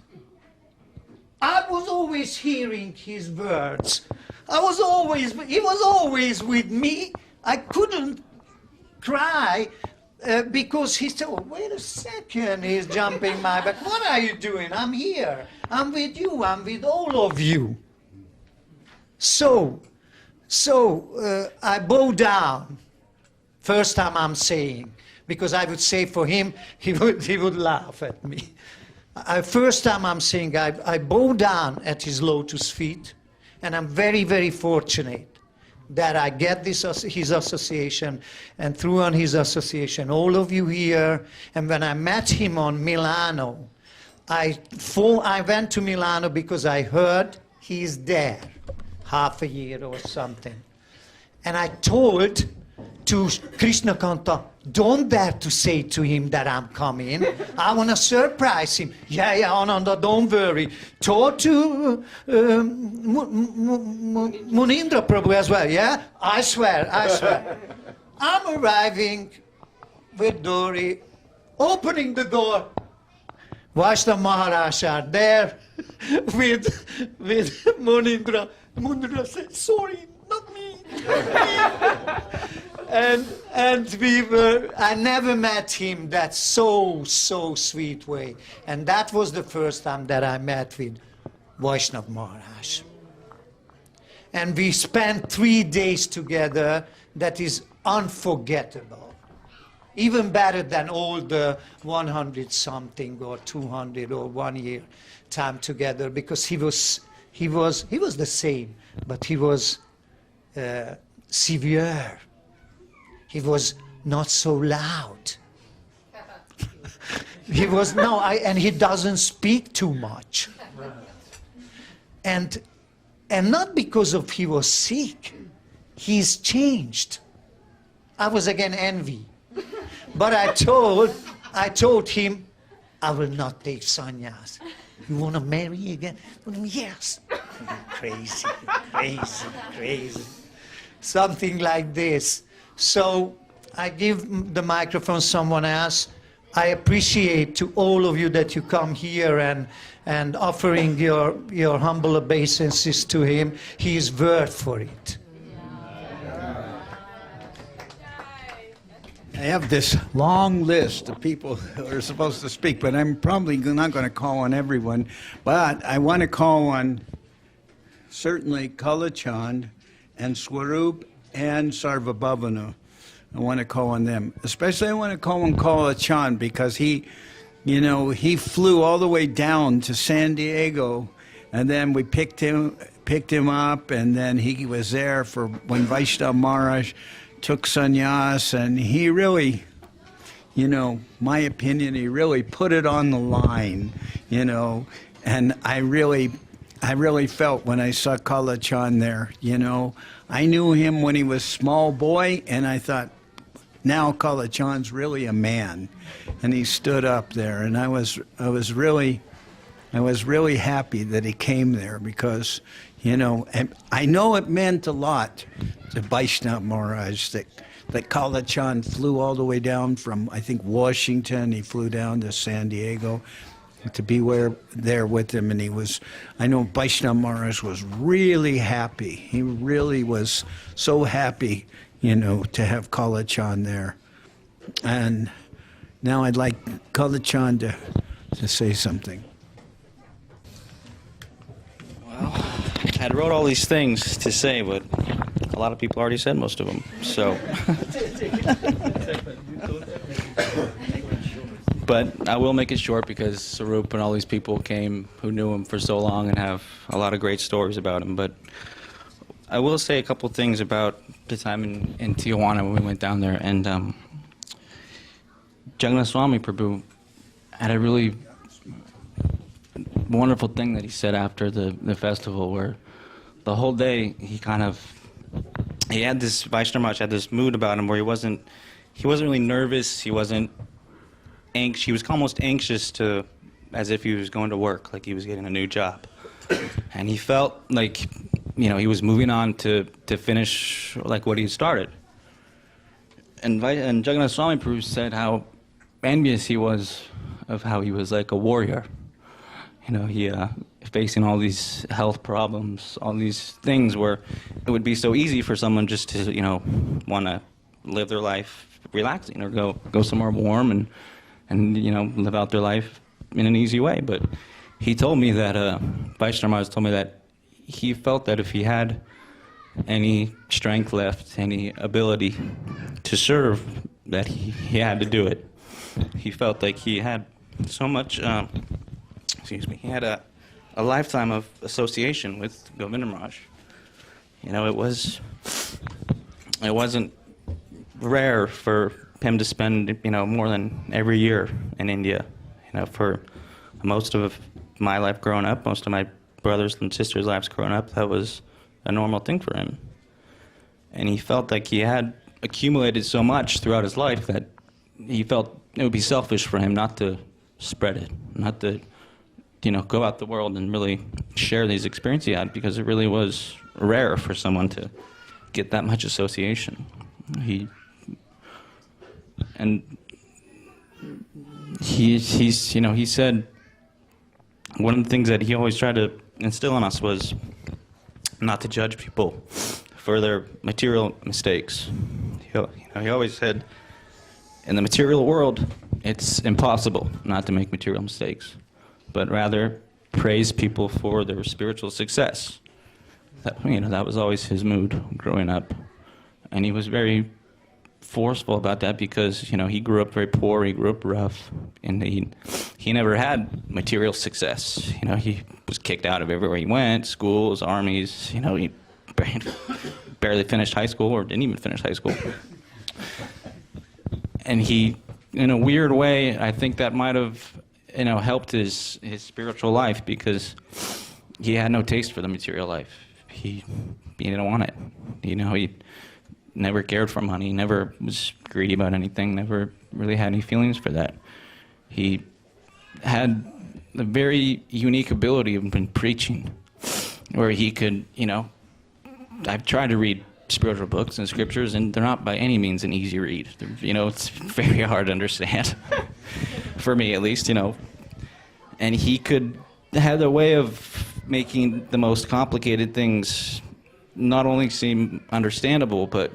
I was always hearing his words. He was always with me. I couldn't cry because he said, oh, wait a second, he's jumping my back. What are you doing? I'm here. I'm with you. I'm with all of you. So I bow down. First time I'm saying, because I would say for him, he would laugh at me. First time I'm saying, I bow down at his lotus feet, and I'm very, very fortunate that I get his association, and through on his association, all of you here. And when I met him on Milano, I went to Milano because I heard he's there, half a year or something. And I told to Krishna Kanta, don't dare to say to him that I'm coming. I want to surprise him. Yeah, Ananda, don't worry. Talk to Munindra Prabhu as well, yeah? I swear. I'm arriving with Dori, opening the door. Vaishnav Maharaj are there with Munindra. Munindra said, sorry, not me. And I never met him that so sweet way. And that was the first time that I met with Vaishnav Maharaj. And we spent 3 days together that is unforgettable. Even better than all the 100 something or 200 or 1 year time together, because he was the same, but he was severe. He was not so loud. And he doesn't speak too much. And not because of he was sick. He's changed. I was again envy. But I told him, I will not take sannyas. You want to marry again? Yes. Crazy, crazy, crazy. Something like this. So I give the microphone to someone else. I appreciate to all of you that you come here and offering your humble obeisances to him. He is worth for it. I have this long list of people who are supposed to speak, but I'm probably not going to call on everyone. But I want to call on certainly Kalachand and Swarup and Sarvabhavana. I want to call on them. Especially I want to call on Kalachand because he flew all the way down to San Diego, and then we picked him up, and then he was there for when Vaishnav Maharaj took sannyas, and he really, my opinion, he really put it on the line, and I really felt when I saw Kalachand there, I knew him when he was small boy, and I thought, now Kalachand's really a man, and he stood up there, and I was really happy that he came there because, and I know it meant a lot to Vaishnav Maharaj that Kalachand flew all the way down from, I think, Washington. He flew down to San Diego to be there with him, and I know Vaishnav Maharaj was really happy. He really was so happy, to have Kalachand there. And now I'd like Kalachand to say something. Well, I wrote all these things to say, but a lot of people already said most of them. So, but I will make it short because Sarup and all these people came who knew him for so long and have a lot of great stories about him. But I will say a couple things about the time in Tijuana when we went down there. And Jagannath Swami Prabhu had a really wonderful thing that he said after the festival, where the whole day he had this, Vaishnav Maharaj had this mood about him where he wasn't really nervous, he wasn't anxious, he was almost anxious as if he was going to work, like he was getting a new job. And he felt like, he was moving on to finish like what he started. And Jagannath Swami Prabhu said how envious he was of how he was like a warrior. He facing all these health problems, all these things where it would be so easy for someone just to, want to live their life relaxing or go somewhere warm and live out their life in an easy way. But he told me that, Vaishnav Maharaj told me that he felt that if he had any strength left, any ability to serve, that he had to do it. He felt like he had so much, he had a lifetime of association with Govinda Maharaj. It wasn't rare for him to spend, more than every year in India. For most of my life growing up, most of my brothers and sisters' lives growing up, that was a normal thing for him. And he felt like he had accumulated so much throughout his life that he felt it would be selfish for him not to spread it, not to, go out the world and really share these experiences he had, because it really was rare for someone to get that much association. He said one of the things that he always tried to instill in us was not to judge people for their material mistakes. He always said, in the material world, it's impossible not to make material mistakes, but rather praise people for their spiritual success. That was always his mood growing up. And he was very forceful about that because, he grew up very poor, he grew up rough, and he never had material success. He was kicked out of everywhere he went, schools, armies, he barely finished high school or didn't even finish high school. And he, in a weird way, I think that might have, helped his spiritual life because he had no taste for the material life. He didn't want it. He never cared for money, never was greedy about anything, never really had any feelings for that. He had a very unique ability of preaching, where he could, I've tried to read spiritual books and scriptures, and they're not by any means an easy read. It's very hard to understand, for me at least, And he had a way of making the most complicated things not only seem understandable, but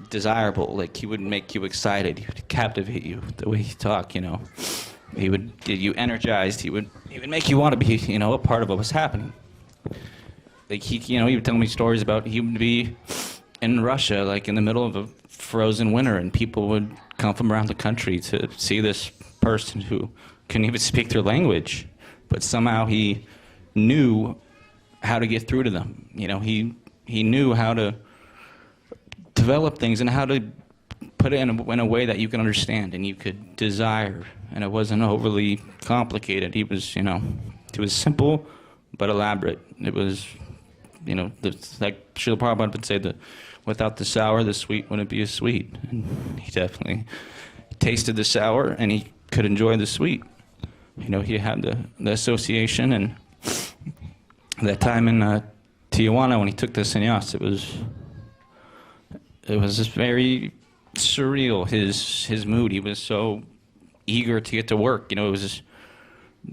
desirable. Like, he would make you excited, he would captivate you, the way he talked, He would get you energized, he would make you want to be, a part of what was happening. Like, he would tell me stories about he would be in Russia, like in the middle of a frozen winter, and people would come from around the country to see this person who couldn't even speak their language, but somehow he knew how to get through to them. He knew how to develop things and how to put it in a way that you can understand and you could desire, and it wasn't overly complicated. He was, it was simple but elaborate. It was, like Srila Prabhupada would say, without the sour, the sweet wouldn't be as sweet. And he definitely tasted the sour and he could enjoy the sweet. He had the association, and that time in Tijuana when he took the sannyas, it was just very surreal, his mood. He was so eager to get to work. It was just,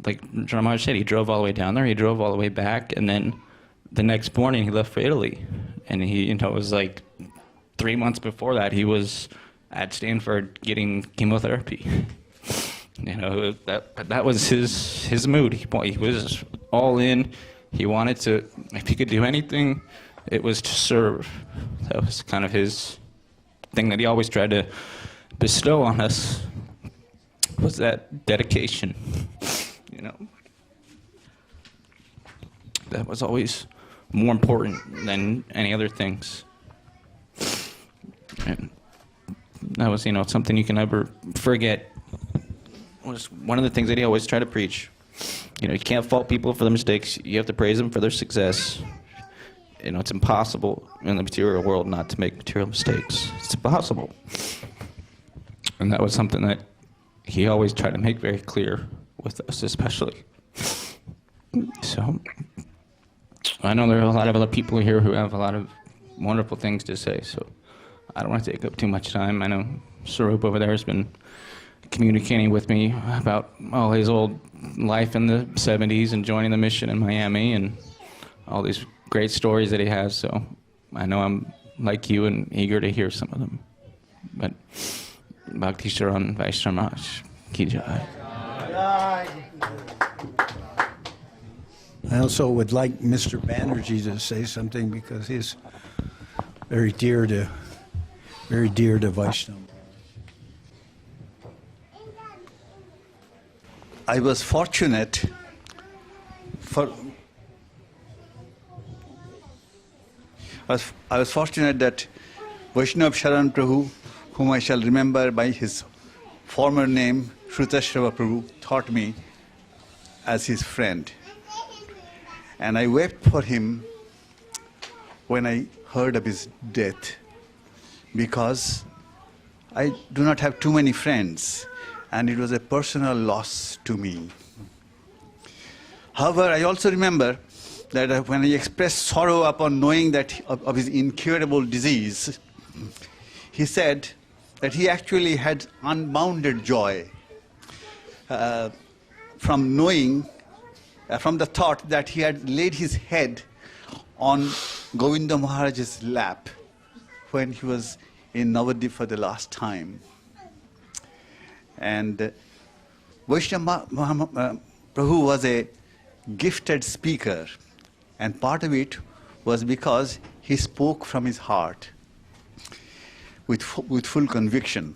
like Sharan Maharaj said, he drove all the way down there, he drove all the way back, and then the next morning he left for Italy. And he, it was like 3 months before that, he was at Stanford getting chemotherapy. That was his mood. He was all in. He wanted to, if he could do anything, it was to serve. That was kind of his thing that he always tried to bestow on us, was that dedication. That was always more important than any other things. And that was, something you can never forget. It was one of the things that he always tried to preach. You can't fault people for their mistakes. You have to praise them for their success. It's impossible in the material world not to make material mistakes. It's impossible. And that was something that he always tried to make very clear with us, especially. So, I know there are a lot of other people here who have a lot of wonderful things to say, so I don't want to take up too much time. I know Sarup over there has been communicating with me about all his old life in the 70s and joining the mission in Miami and all these great stories that he has, so I know I'm like you and eager to hear some of them. But Bhakti Sharan Vaishnav Maharaj Ki Jai. I also would like Mr. Banerjee to say something, because he's very dear to Vaishnav. I was fortunate that Vaishnav Sharan Prabhu, whom I shall remember by his former name, Srutasrava Prabhu, taught me as his friend. And I wept for him when I heard of his death, because I do not have too many friends, and it was a personal loss to me. However, I also remember that when I expressed sorrow upon knowing that of his incurable disease, he said that he actually had unbounded joy from knowing, from the thought that he had laid his head on Govinda Maharaj's lap when he was in Navadvip for the last time. And Vaishnav Prabhu was a gifted speaker, and part of it was because he spoke from his heart with full conviction.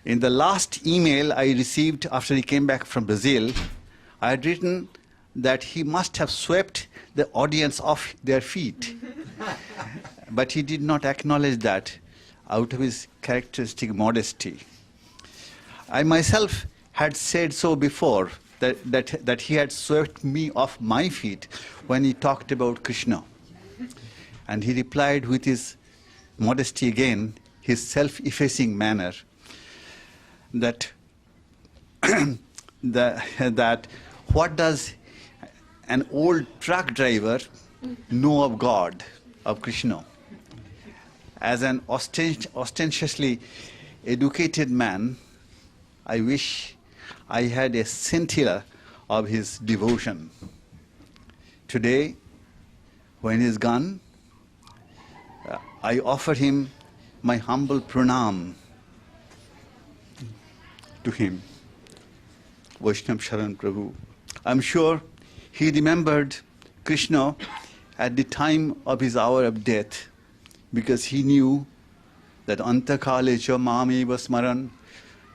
In the last email I received after he came back from Brazil, I had written that he must have swept the audience off their feet. But he did not acknowledge that out of his characteristic modesty. I myself had said so before, that he had swept me off my feet when he talked about Krishna. And he replied with his modesty again, his self-effacing manner, that that what does an old truck driver know of God, of Krishna? As an ostentiously educated man, I wish I had a scintilla of his devotion. Today, when he's gone, I offer him my humble pranam to him, Vaishnav Sharan Prabhu. I'm sure he remembered Krishna at the time of his hour of death, because he knew that antakale cha mameva smaran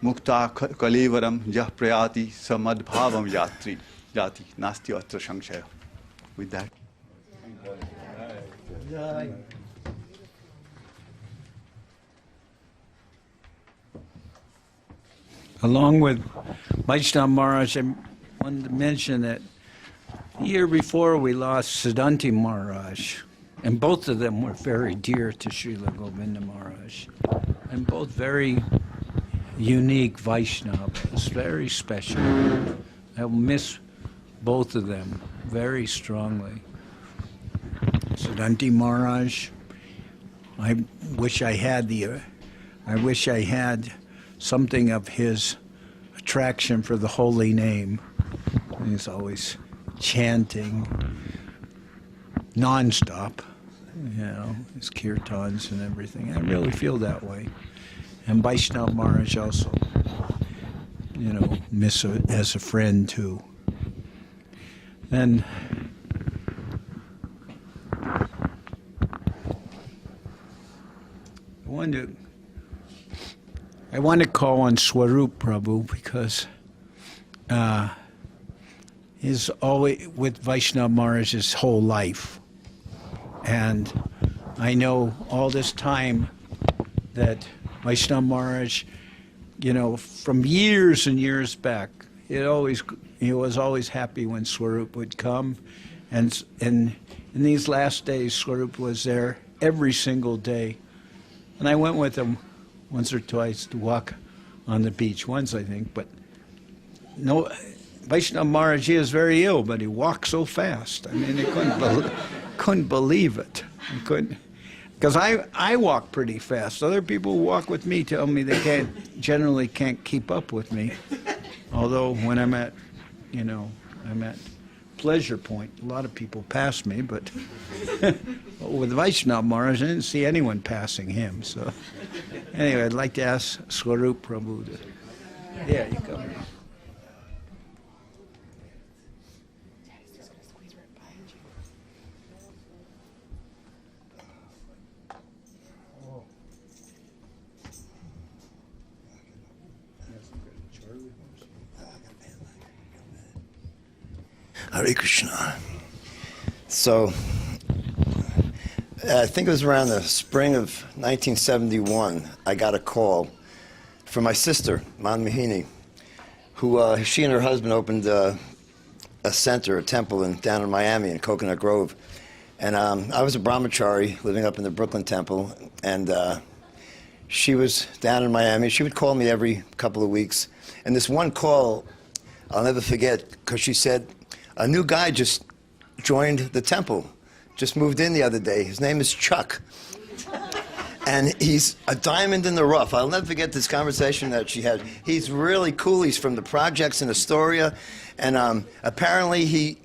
mukta kalevaram jah prayati samadbhavam yatri jati nasti atra samshaya. With that. Along with Vaishnav Maharaj, I wanted to mention that the year before we lost Siddhanti Maharaj, and both of them were very dear to Srila Govinda Maharaj, and both very unique Vaishnavas, very special. I will miss both of them very strongly. Siddhanti Maharaj, I wish I had something of his attraction for the holy name. He's always chanting nonstop, his kirtans and everything. I really feel that way. And Vaishnav Maharaj also, miss as a friend too. And I want to call on Swarup Prabhu because he's always with Vaishnav Maharaj his whole life. And I know all this time that Vaishnav Maharaj, from years and years back, he was always happy when Swarup would come. And in these last days, Swarup was there every single day. And I went with him once or twice to walk on the beach, once I think, but no, Vaishnav Maharaj, he is very ill, but he walks so fast. I mean, I couldn't believe it. I couldn't, because I walk pretty fast. Other people who walk with me tell me they generally can't keep up with me. Although when I'm at Pleasure Point, a lot of people pass me, but with Vaishnav Maharaj, I didn't see anyone passing him. So anyway, I'd like to ask Swarup Prabhu to, yeah, you come. Hare Krishna. So, I think it was around the spring of 1971, I got a call from my sister, Manmohini, who she and her husband opened a center, a temple down in Miami in Coconut Grove. And I was a brahmachari living up in the Brooklyn Temple, and she was down in Miami. She would call me every couple of weeks. And this one call, I'll never forget, because she said, a new guy just joined the temple, just moved in the other day. His name is Chuck. And he's a diamond in the rough. I'll never forget this conversation that she had. He's really cool. He's from the projects in Astoria. And apparently he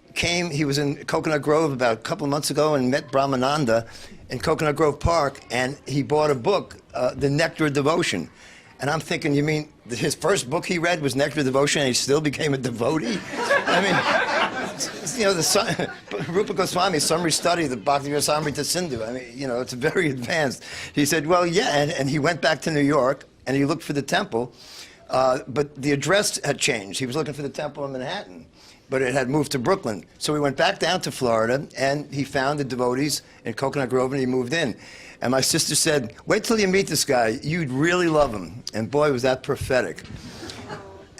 was in Coconut Grove about a couple of months ago and met Brahmananda in Coconut Grove Park. And he bought a book, The Nectar of Devotion. And I'm thinking, you mean his first book he read was Nectar of Devotion and he still became a devotee? I mean, the Rupa Goswami's summary study, the Bhakti Rasamrita Sindhu, I mean, it's very advanced. He said, well, yeah, and he went back to New York and he looked for the temple, but the address had changed. He was looking for the temple in Manhattan, but it had moved to Brooklyn. So he went back down to Florida and he found the devotees in Coconut Grove and he moved in. And my sister said, wait till you meet this guy, you'd really love him. And boy, was that prophetic.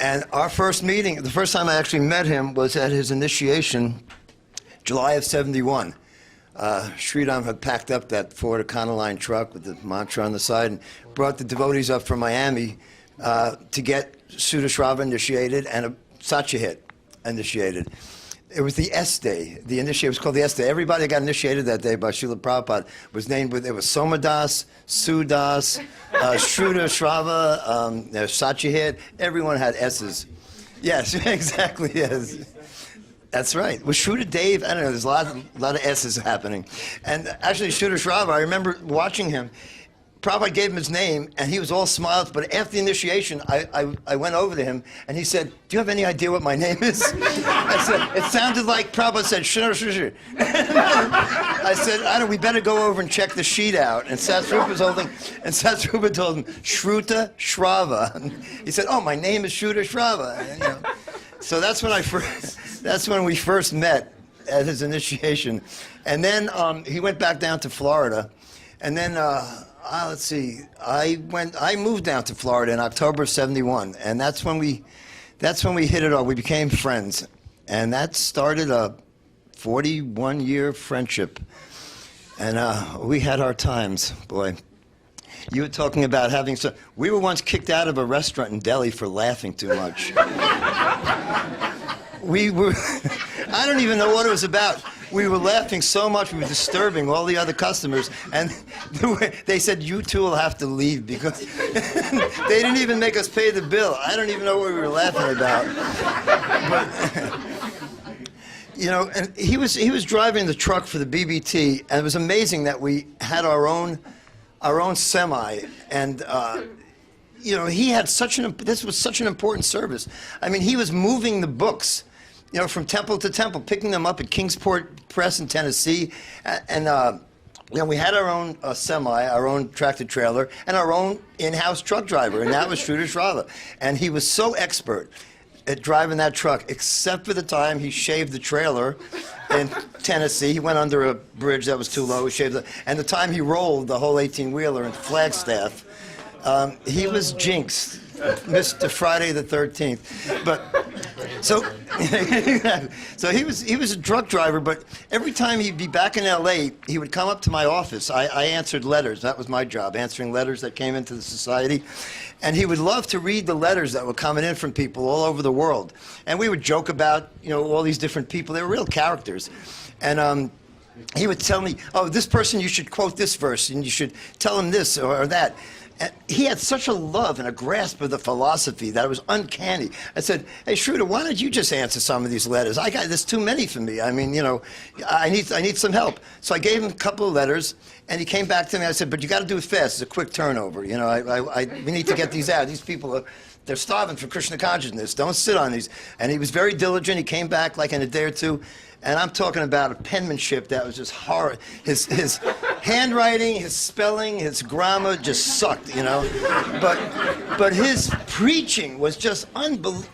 And our first meeting, the first time I actually met him was at his initiation, July of '71. Sridham had packed up that Ford Econoline truck with the mantra on the side and brought the devotees up from Miami to get Sushila initiated and Satyajit initiated. It was the S Day. The initiation was called the S Day. Everybody that got initiated that day by Srila Prabhupada was named with, it was Somadas, Sudas, Srutasrava, Satyajit. Everyone had S's. Yes, exactly, yes. That's right. With Shruta Dave, I don't know, there's a lot of S's happening. And actually, Srutasrava, I remember watching him. Prabhupada gave him his name, and he was all smiles, but after the initiation, I went over to him, and he said, do you have any idea what my name is? I said, it sounded like Prabhupada said, Shunar. I said, I don't, we better go over and check the sheet out. And Satsrupa told him, Srutasrava. He said, oh, my name is Srutasrava. And, you know, so that's when we first met at his initiation. And then he went back down to Florida, and then, let's see. I moved down to Florida in October of '71, and that's when we hit it off. We became friends, and that started a 41-year friendship. And we had our times, boy. You were talking about having some. We were once kicked out of a restaurant in Delhi for laughing too much. We were. I don't even know what it was about. We were laughing so much, we were disturbing all the other customers, and they said, you two will have to leave, because they didn't even make us pay the bill. I don't even know what we were laughing about. But, you know, and he was driving the truck for the BBT, and it was amazing that we had our own semi, and you know, he had this was such an important service. I mean, he was moving the books, you know, from temple to temple, picking them up at Kingsport Press in Tennessee. And you know, we had our own semi, our own tractor trailer, and our own in-house truck driver, and that was Srutasrava. And he was so expert at driving that truck, except for the time he shaved the trailer in Tennessee. He went under a bridge that was too low, he shaved it. And the time he rolled the whole 18-wheeler in Flagstaff, he was jinxed. Mr. Friday the 13th. But so he was a truck driver, but every time he'd be back in LA, he would come up to my office. I answered letters. That was my job, answering letters that came into the society. And he would love to read the letters that were coming in from people all over the world. And we would joke about, you know, all these different people. They were real characters. And he would tell me, oh, this person, you should quote this verse, and you should tell him this or that. And he had such a love and a grasp of the philosophy that it was uncanny. I said, hey, Shruta, why don't you just answer some of these letters? There's too many for me. I mean, you know, I need some help. So I gave him a couple of letters, and he came back to me. I said, but you got to do it fast. It's a quick turnover. You know, we need to get these out. These people they're starving for Krishna consciousness. Don't sit on these. And he was very diligent. He came back like in a day or two. And I'm talking about a penmanship that was just horrible. His handwriting, his spelling, his grammar just sucked, you know. But his preaching was just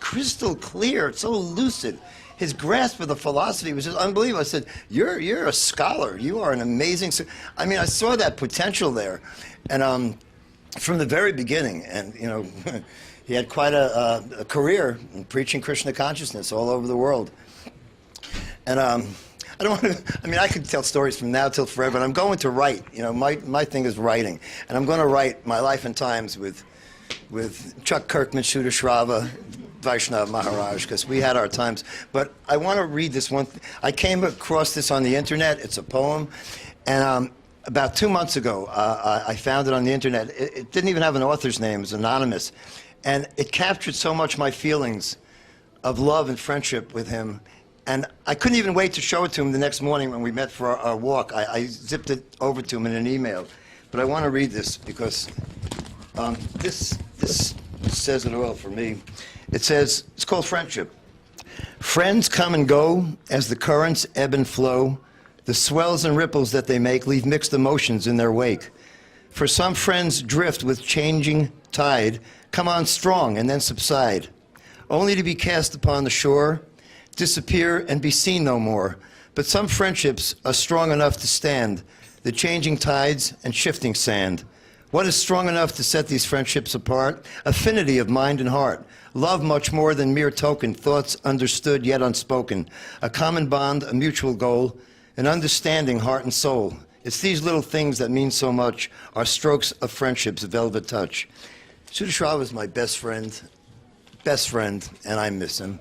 crystal clear, so lucid. His grasp of the philosophy was just unbelievable. I said, you're a scholar. You are an amazing. I mean, I saw that potential there, and from the very beginning. And you know, he had quite a career in preaching Krishna consciousness all over the world. And I don't want to, I mean, I could tell stories from now till forever, but I'm going to write. You know, my thing is writing. And I'm going to write My Life and Times with Chuck Kirkman, Srutasrava, Vaishnav Maharaj, because we had our times. But I want to read this one. I came across this on the internet. It's a poem. And about 2 months ago, I found it on the internet. It didn't even have an author's name. It was anonymous. And it captured so much my feelings of love and friendship with him. And I couldn't even wait to show it to him the next morning when we met for our walk. I zipped it over to him in an email. But I want to read this because this says it all for me. It says, it's called Friendship. Friends come and go as the currents ebb and flow. The swells and ripples that they make leave mixed emotions in their wake. For some friends drift with changing tide, come on strong and then subside, only to be cast upon the shore, disappear and be seen no more. But some friendships are strong enough to stand the changing tides and shifting sand. What is strong enough to set these friendships apart? Affinity of mind and heart. Love much more than mere token, thoughts understood yet unspoken. A common bond, a mutual goal, an understanding heart and soul. It's these little things that mean so much, our strokes of friendship's velvet touch. Srutasrava is my best friend, and I miss him.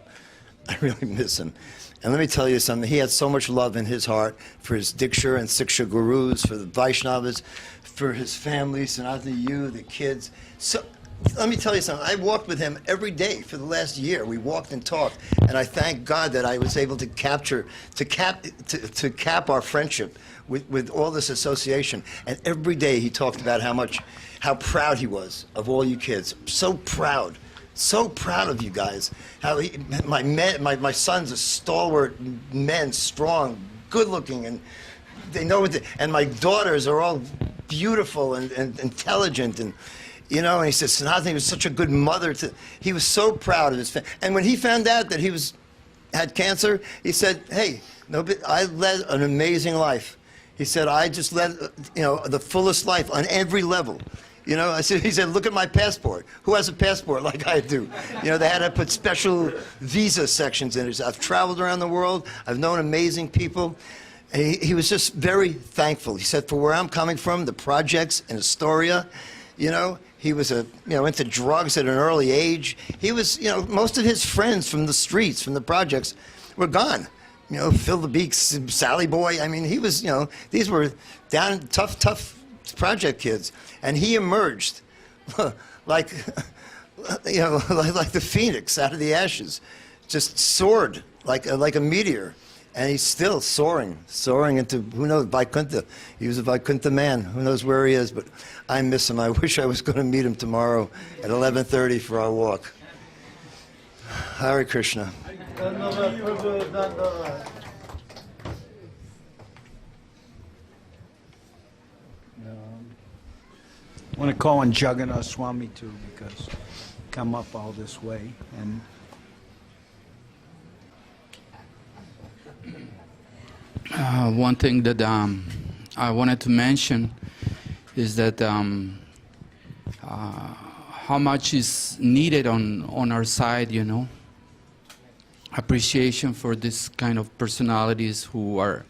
I really miss him. And let me tell you something, he had so much love in his heart for his Diksha and Siksha gurus, for the Vaishnavas, for his family, Sanatana, you, the kids. So let me tell you something, I walked with him every day for the last year. We walked and talked, and I thank God that I was able to cap our friendship with all this association. And every day he talked about how proud he was of all you kids. So proud of you guys. How my sons are stalwart men, strong, good looking, and they know and my daughters are all beautiful and intelligent, and you know, and he said, Sanatana was such a good mother he was so proud of his family. And when he found out that he had cancer, he said, hey, I led an amazing life. He said, I just led, the fullest life on every level. You know, he said, look at my passport. Who has a passport like I do? You know, they had to put special visa sections in it. I've traveled around the world. I've known amazing people. And he was just very thankful. He said, for where I'm coming from, the projects in Astoria, you know, he was into drugs at an early age. He was, most of his friends from the streets, from the projects, were gone. You know, Phil the Beak, Sally Boy. I mean, he was, these were tough project kids. And he emerged like the phoenix out of the ashes, just soared like a meteor. And he's still soaring into, who knows, Vaikuntha. He was a Vaikuntha man. Who knows where he is, but I miss him. I wish I was going to meet him tomorrow at 11:30 for our walk. Hare Krishna. I want to call on Jagannath Swami too, because come up all this way. And one thing that I wanted to mention is that how much is needed on our side, appreciation for this kind of personalities who are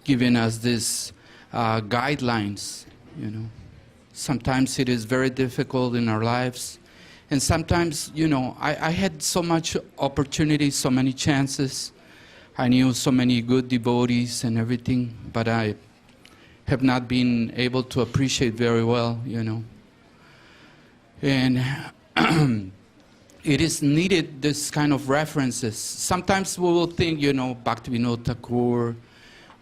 giving us these guidelines, Sometimes it is very difficult in our lives. And sometimes, I had so much opportunity, so many chances. I knew so many good devotees and everything, but I have not been able to appreciate very well, And it is needed, this kind of references. Sometimes we will think, Bhaktivinoda Thakur,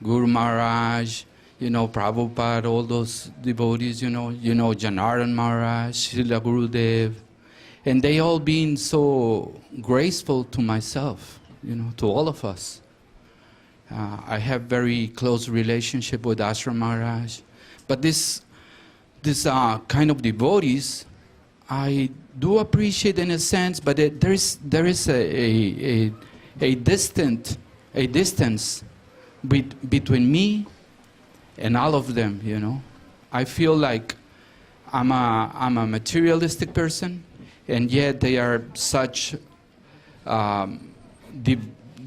Guru Maharaj, Prabhupada, all those devotees, Janardhan Maharaj, Srila Gurudev, and they all been so graceful to myself, to all of us. I have very close relationship with Ashram Maharaj, but this kind of devotees, I do appreciate in a sense, but there is a distance between me and all of them, I feel like I'm a materialistic person, and yet they are such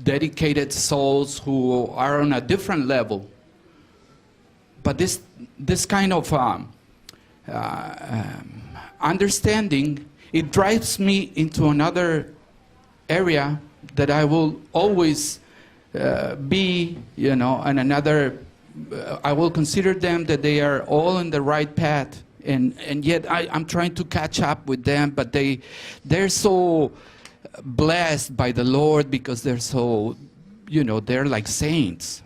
dedicated souls who are on a different level. But this kind of understanding, it drives me into another area that I will always be, and another. I will consider them that they are all on the right path, and yet I'm trying to catch up with them, but they're so blessed by the Lord because they're so, they're like saints.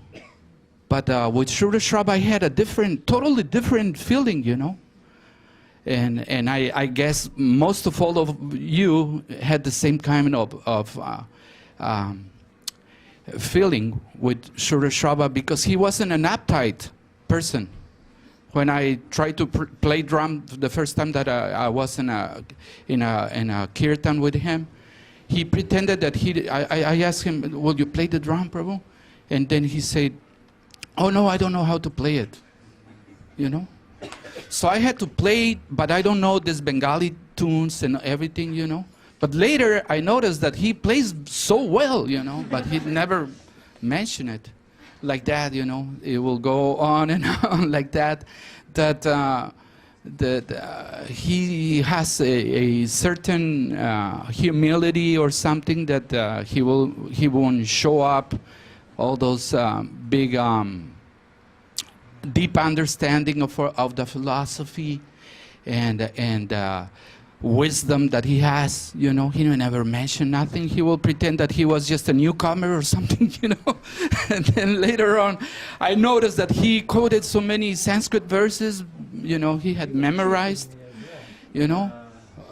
But with Srutasrava, I had a totally different feeling, And I guess most of all of you had the same kind of feeling with Srutasrava, because he wasn't an uptight person. When I tried to play drum the first time that I was in a kirtan with him, he pretended that I asked him, will you play the drum, Prabhu? And then he said, oh no, I don't know how to play it, So I had to play, but I don't know these Bengali tunes and everything, But later I noticed that he plays so well, but he never mentioned it like that, It will go on and on like that. that he has a certain humility or something that he won't show up all those big deep understanding of the philosophy and wisdom that he has. He will never mention nothing. He will pretend that he was just a newcomer or something, And then later on, I noticed that he quoted so many Sanskrit verses, he had memorized,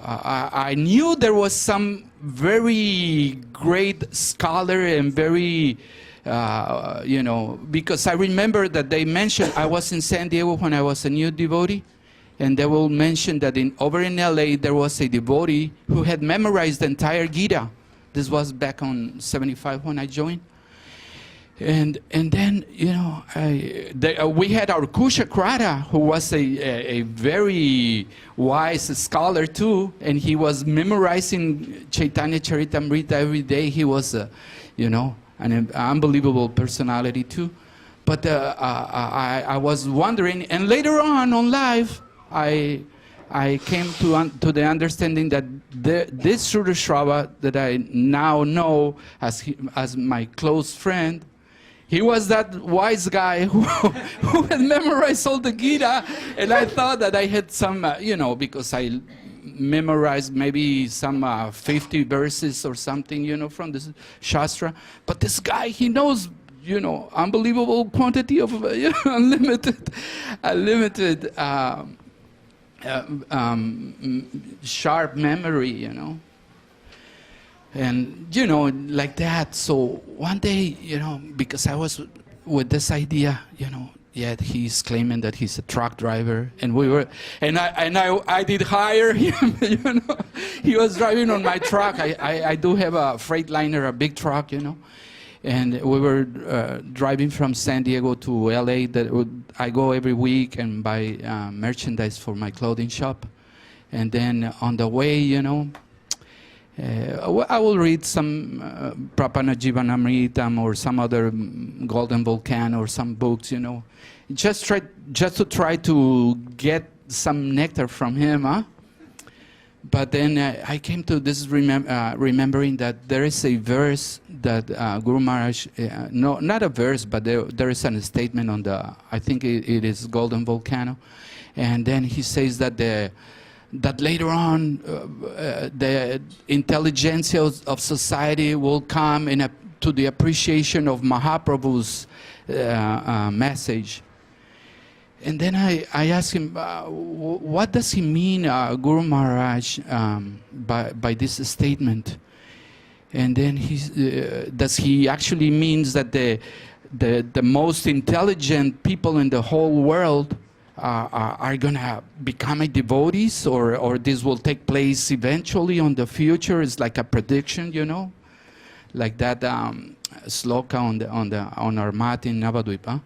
I knew there was some very great scholar and very, because I remember that they mentioned, I was in San Diego when I was a new devotee, and they will mention that over in LA there was a devotee who had memorized the entire Gita. This was back on 75 when I joined. And then, we had our Kushakrata, who was a very wise scholar too, and he was memorizing Chaitanya Charitamrita every day. He was, an unbelievable personality too. But I was wondering, and later on life, I came to the understanding that this Srutasrava that I now know as my close friend, he was that wise guy who had memorized all the Gita, and I thought that I had some, because I memorized maybe some 50 verses or something, from this Shastra. But this guy, he knows, unbelievable quantity of, unlimited sharp memory, And, like that. So one day, because I was with this idea, yet he's claiming that he's a truck driver, and I did hire him, He was driving on my truck. I do have a Freightliner, a big truck, And we were driving from San Diego to LA. I go every week and buy merchandise for my clothing shop. And then on the way, I will read some Prapana Jivanamritam or some other Golden Volcano or some books, just to try to get some nectar from him, huh? But then I came to this remembering that there is a verse that Guru Maharaj, no, not a verse, but there is a statement on I think it is Golden Volcano, and then he says that that later on the intelligentsia of society will come to the appreciation of Mahaprabhu's message. And then I asked him, what does he mean, Guru Maharaj, by this statement? And then does he actually means that the most intelligent people in the whole world are going to become a devotees, or this will take place eventually on the future? It's like a prediction, like that sloka on our mat in Navadvipa.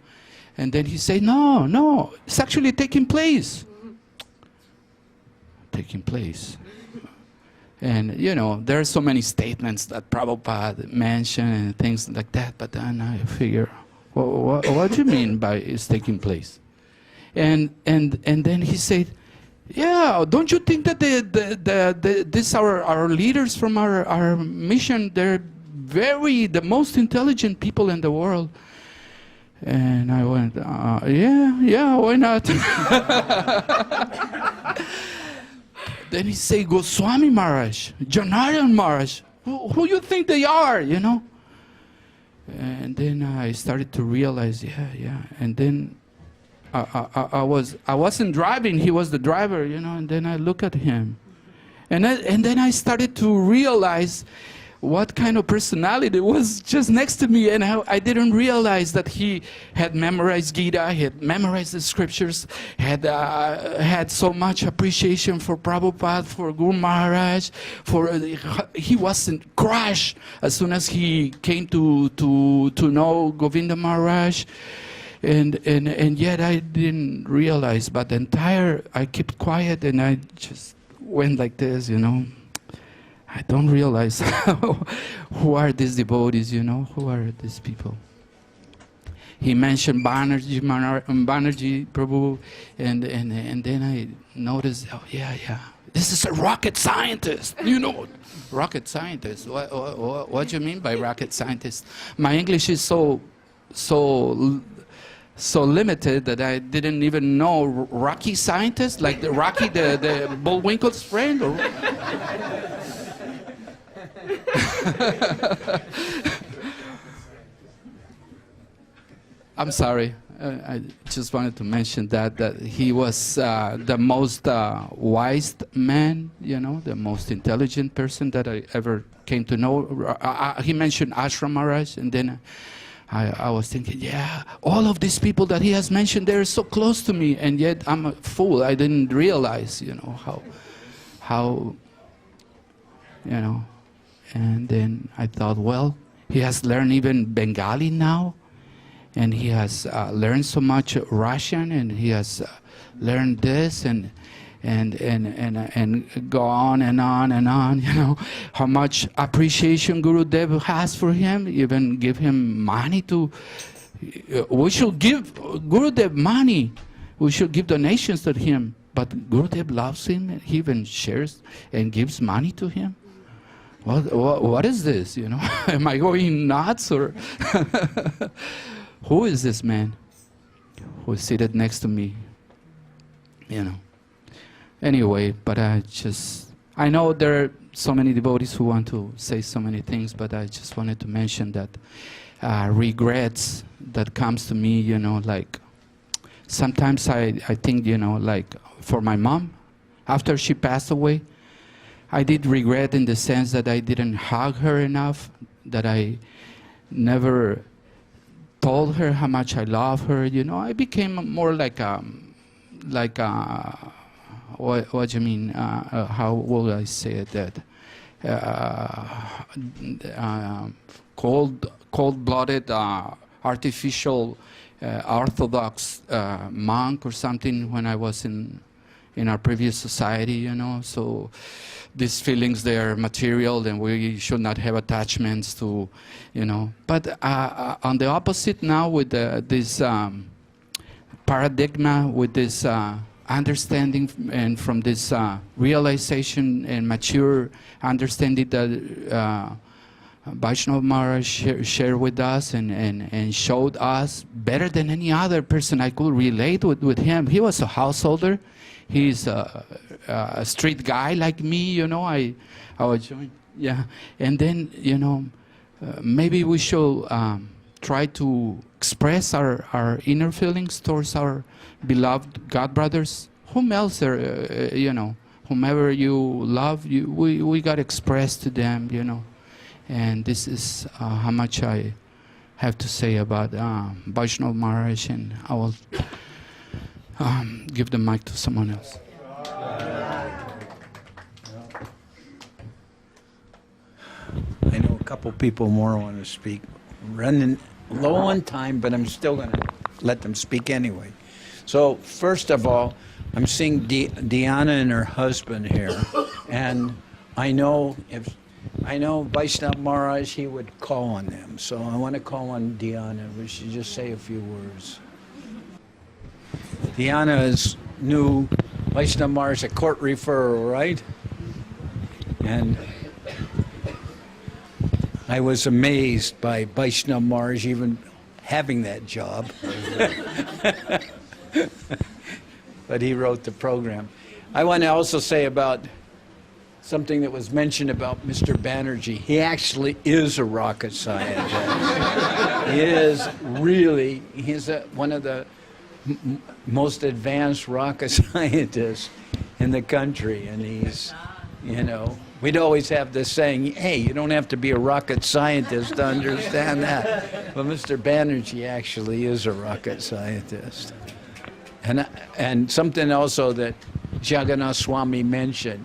And then he said, no, it's actually taking place. Taking place. And, there are so many statements that Prabhupada mentioned and things like that, but then I figure, what do you mean by it's taking place? And then he said, yeah, don't you think that these are our leaders from our mission? They're the most intelligent people in the world. And I went, yeah, why not? Then he said, Goswami Maharaj, Janardhan Maharaj, who you think they are, And then I started to realize, yeah. And then I wasn't driving, he was the driver, And then I look at him, and then I started to realize what kind of personality was just next to me, and I didn't realize that he had memorized Gita, he had memorized the scriptures, had so much appreciation for Prabhupada, for Guru Maharaj, he wasn't crushed as soon as he came to know Govinda Maharaj, and yet I didn't realize. But I kept quiet and I just went like this, I don't realize who are these devotees, who are these people. he mentioned Banerjee Prabhu, and then I noticed, oh yeah, this is a rocket scientist, rocket scientist. What do you mean by rocket scientist? My English is so limited that I didn't even know Rocky scientist, like the Rocky, the Bullwinkle's friend. Or I'm sorry. I just wanted to mention that he was the most wise man, the most intelligent person that I ever came to know. He mentioned Ashram Maharaj, and then I was thinking, yeah, all of these people that he has mentioned, they're so close to me, and yet I'm a fool. I didn't realize, how, and then I thought, well, he has learned even Bengali now, and he has learned so much Russian, and he has learned this, and go on and on and on, how much appreciation Guru Dev has for him, even give him money to, we should give Guru Dev money, we should give donations to him, but Guru Dev loves him, he even shares and gives money to him. What is this, am I going nuts, or who is this man who is seated next to me, Anyway, but I know there are so many devotees who want to say so many things, but I just wanted to mention that regrets that comes to me, like sometimes I think, like for my mom, after she passed away, I did regret in the sense that I didn't hug her enough, that I never told her how much I love her, I became more like what do you mean? How will I say it? That cold-blooded, artificial, Orthodox monk or something when I was in our previous society, So these feelings, they are material, and we should not have attachments to, But on the opposite now, with this paradigm, with this understanding, and from this realization and mature understanding that Vaishnav Maharaj shared with us and showed us better than any other person I could relate with him. He was a householder. He's a street guy like me, I was join. Yeah, and then, maybe we should try to express our inner feelings towards our beloved God brothers. Whom else, whomever you love, we got to express to them, And this is how much I have to say about Vaishnav Maharaj, and I will give the mic to someone else. I know a couple people more want to speak. Running low on time, but I'm still going to let them speak anyway. So first of all, I'm seeing Diana and her husband here, and I know Vaishnav Maharaj, he would call on them. So I want to call on Diana. We should just say a few words. Diana is new Vaishnav Maharaj, a court referral, right? And I was amazed by Vaishnav Maharaj even having that job. But he wrote the program. I want to also say about something that was mentioned about Mr. Banerjee. He actually is a rocket scientist. He is really, he's one of the most advanced rocket scientists in the country. And he's, we'd always have this saying, hey, you don't have to be a rocket scientist to understand that. But Mr. Banerjee actually is a rocket scientist. And something also that Jagannath Swami mentioned,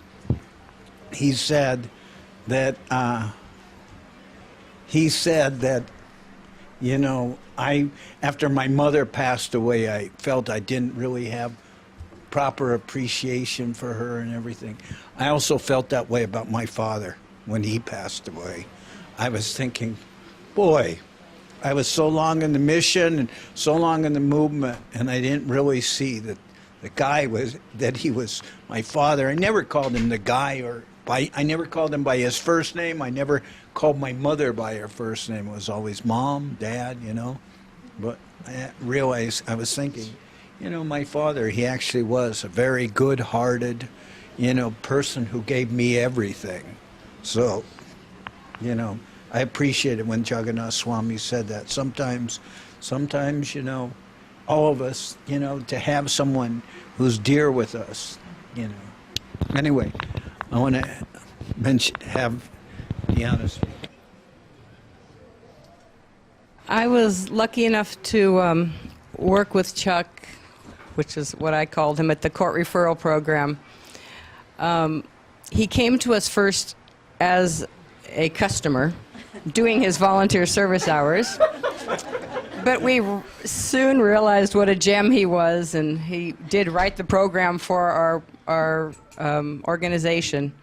he said that, after my mother passed away, I felt I didn't really have proper appreciation for her and everything. I also felt that way about my father when he passed away. I was thinking, boy, I was so long in the mission and so long in the movement, and I didn't really see that the guy he was my father. I never called him the guy I never called him by his first name. I never called my mother by her first name. It was always Mom, Dad, But I realized, I was thinking, my father, he actually was a very good-hearted, person who gave me everything. So, I appreciate it when Jagannath Swami said that. Sometimes, all of us, to have someone who's dear with us, Anyway, I want to have the honest. I was lucky enough to work with Chuck, which is what I called him, at the court referral program. He came to us first as a customer, doing his volunteer service hours. But we soon realized what a gem he was, and he did write the program for our organization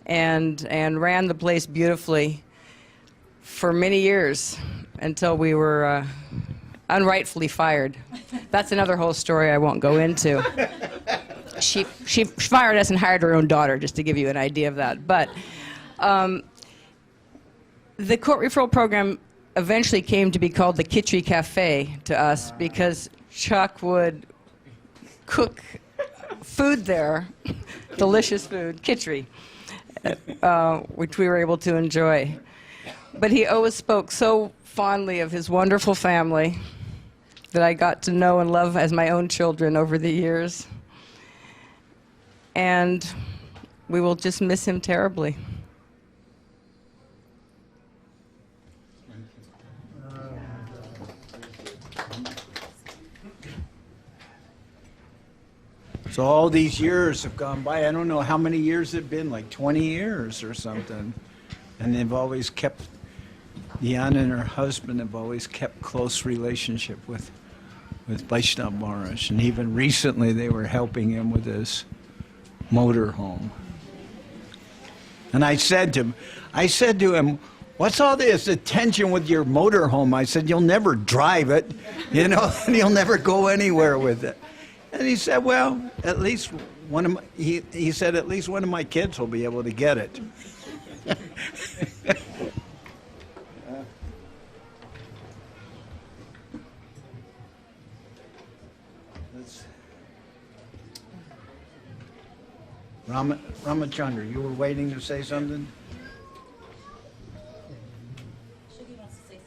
and ran the place beautifully for many years until we were unrightfully fired. That's another whole story I won't go into. She fired us and hired her own daughter, just to give you an idea of that. But the court referral program eventually came to be called the Kitchery Cafe to us because Chuck would cook food there, delicious food, Kitchery, which we were able to enjoy. But he always spoke so fondly of his wonderful family that I got to know and love as my own children over the years. And we will just miss him terribly. So all these years have gone by. I don't know how many years it's been, like 20 years or something. And they've always kept, Diana and her husband have always kept close relationship with Vaishnav Maharaj. And even recently they were helping him with his motor home. And I said to him, what's all this attention with your motor home? I said, you'll never drive it, and you'll never go anywhere with it. And he said, well, at least he said, at least one of my kids will be able to get it. Ramachandra, you were waiting to say something? Shugi wants to say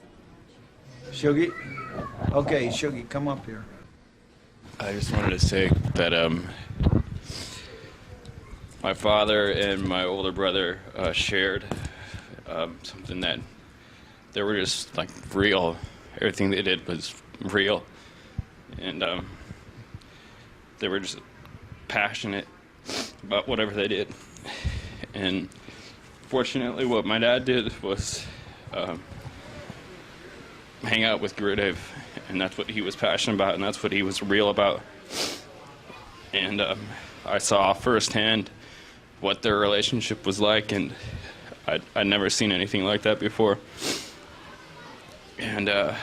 something. Shugi? Okay, Shugi, come up here. I just wanted to say that my father and my older brother shared something that they were just like real. Everything they did was real. And they were just passionate about whatever they did. And fortunately what my dad did was hang out with Gurudev, and that's what he was passionate about, and that's what he was real about. And I saw firsthand what their relationship was like, and I'd never seen anything like that before. And that's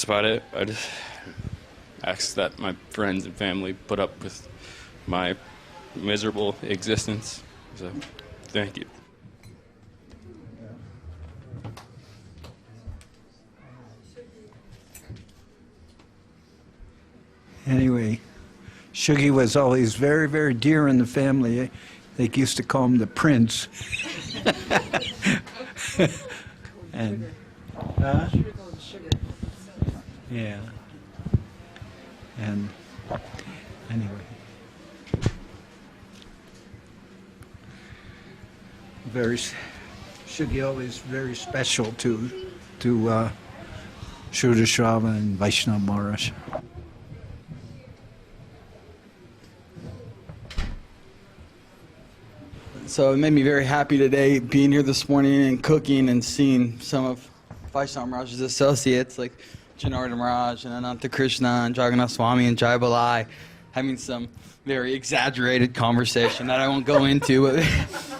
about it. I just ask that my friends and family put up with my miserable existence. So, thank you. Anyway, Shugi was always very, very dear in the family. They used to call him the prince. And, yeah. And anyway. Shugi always very special to Srutasrava and Vaishnav Maharaj. So it made me very happy today being here this morning and cooking and seeing some of Vaishnav Maharaj's associates like Janardhan Maharaj and Ananta Krishna and Jagannath Swami and Jai Balai having some very exaggerated conversation that I won't go into, but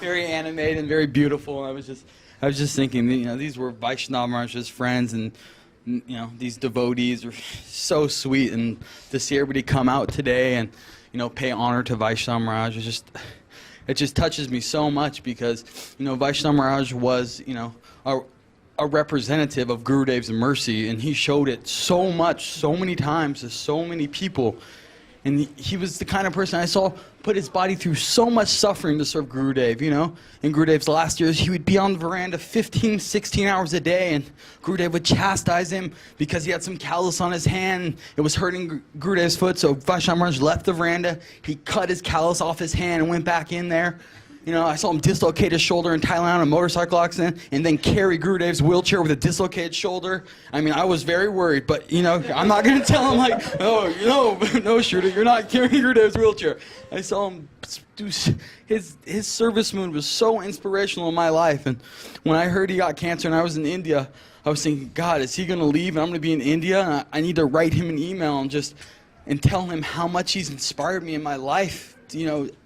very animated and very beautiful. And I I was just thinking, these were Vaishnav Maharaj's friends, and these devotees were so sweet, and to see everybody come out today and pay honor to Vaishnav Maharaj it just touches me so much, because Vaishnav Maharaj was a representative of Gurudev's mercy, and he showed it so much, so many times to so many people. And he was the kind of person I saw put his body through so much suffering to serve Gurudev, In Gurudev's last years, he would be on the veranda 15, 16 hours a day, and Gurudev would chastise him because he had some callus on his hand. It was hurting Gurudev's foot, so Vaishnav Maharaj left the veranda. He cut his callus off his hand and went back in there. I saw him dislocate his shoulder in Thailand on a motorcycle accident, and then carry Gurudev's wheelchair with a dislocated shoulder. I was very worried, but, I'm not going to tell him, no, Sruta, you're not carrying Gurudev's wheelchair. I saw him do, his service mood was so inspirational in my life. And when I heard he got cancer and I was in India, I was thinking, God, is he going to leave and I'm going to be in India? And I need to write him an email and tell him how much he's inspired me in my life,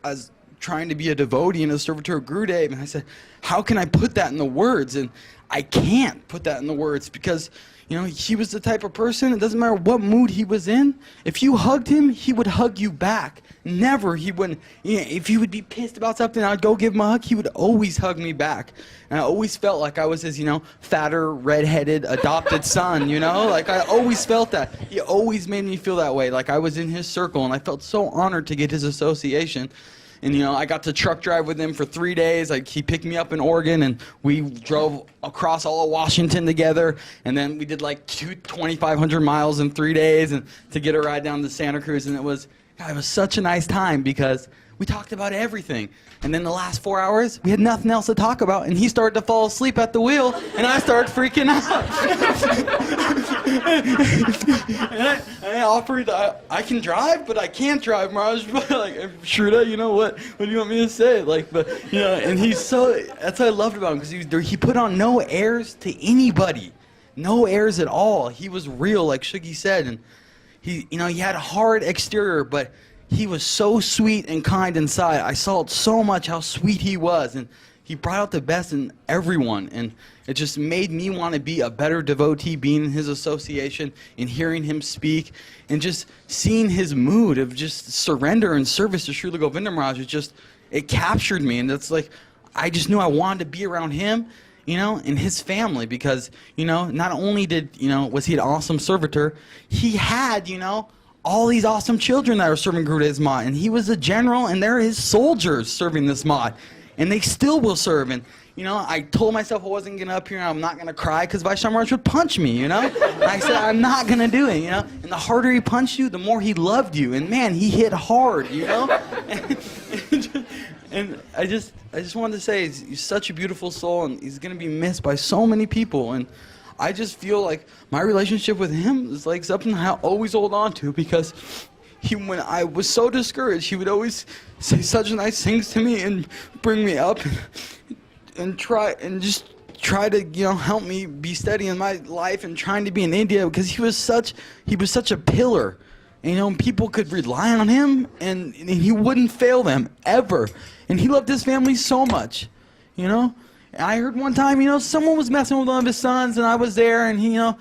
as trying to be a devotee and a servitor of Gurudev. And I said, how can I put that in the words? And I can't put that in the words, because he was the type of person, it doesn't matter what mood he was in, if you hugged him, he would hug you back. Never, he wouldn't, if he would be pissed about something, I'd go give him a hug, he would always hug me back. And I always felt like I was his, fatter, redheaded, adopted son, Like, I always felt that. He always made me feel that way, like I was in his circle, and I felt so honored to get his association. And, I got to truck drive with him for 3 days. He picked me up in Oregon, and we drove across all of Washington together. And then we did 2,500 miles in 3 days and to get a ride down to Santa Cruz. And it was such a nice time, because we talked about everything. And then the last 4 hours, we had nothing else to talk about. And he started to fall asleep at the wheel, and I started freaking out. and I offered, I can drive, but I can't drive, Maharaj. But Shruta, what do you want me to say? And he's that's what I loved about him, because he put on no airs to anybody. No airs at all. He was real, like Shuggy said. And he had a hard exterior, but he was so sweet and kind inside. I saw it so much how sweet he was, and he brought out the best in everyone. And it just made me want to be a better devotee, being in his association and hearing him speak, and just seeing his mood of just surrender and service to Srila Govinda Maharaj. It captured me, and I just knew I wanted to be around him, and his family, because, not only was he an awesome servitor, he had, all these awesome children that are serving Gurudev's mat, and he was a general, and they're his soldiers serving this mat, and they still will serve. And I told myself I wasn't going to up here and I'm not going to cry, because Vaishnav Maharaj would punch me, I said, I'm not going to do it, and the harder he punched you, the more he loved you, and man, he hit hard, and I just wanted to say, he's such a beautiful soul, and he's going to be missed by so many people. And I just feel like my relationship with him is something I always hold on to, because when I was so discouraged, he would always say such nice things to me and bring me up and try to help me be steady in my life and trying to be in India, because he was such a pillar. And, people could rely on him, and he wouldn't fail them ever. And he loved his family so much, I heard one time, someone was messing with one of his sons, and I was there, and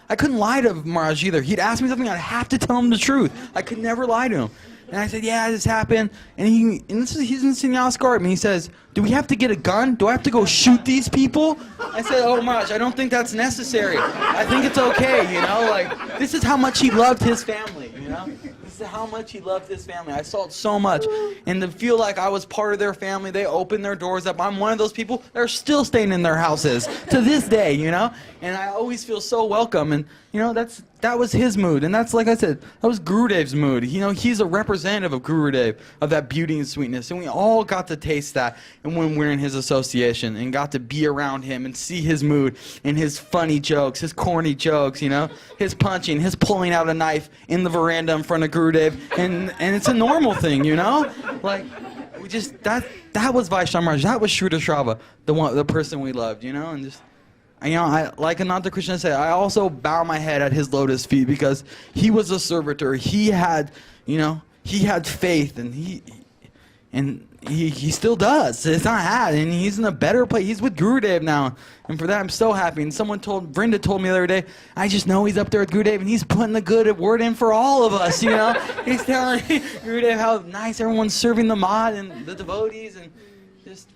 I couldn't lie to Maharaj either. He'd ask me something, I'd have to tell him the truth. I could never lie to him. And I said, yeah, this happened. And he's in Sannyas Garden, and he says, do we have to get a gun? Do I have to go shoot these people? I said, oh, Maharaj, I don't think that's necessary. I think it's okay, this is how much he loved his family, This is how much he loved his family. I saw it so much. And to feel like I was part of their family, they opened their doors up. I'm one of those people that are still staying in their houses to this day, And I always feel so welcome. And, that was his mood. And that's, like I said, that was Gurudev's mood. He's a representative of Gurudev, of that beauty and sweetness. And we all got to taste that. And when we're in his association and got to be around him and see his mood and his funny jokes, his corny jokes, his punching, his pulling out a knife in the veranda in front of Gurudev. And it's a normal thing, we just, that was Vaishnav Maharaj. That was Srutasrava, the person we loved, and just, I like Ananta Krishna said, I also bow my head at his lotus feet, because he was a servitor. He had, he had faith, and he still does. It's not had, and he's in a better place. He's with Gurudev now, and for that I'm so happy. And Vrinda told me the other day, I just know he's up there with Gurudev, and he's putting the good word in for all of us, you know. He's telling Gurudev how nice everyone's serving the mod and the devotees, and just,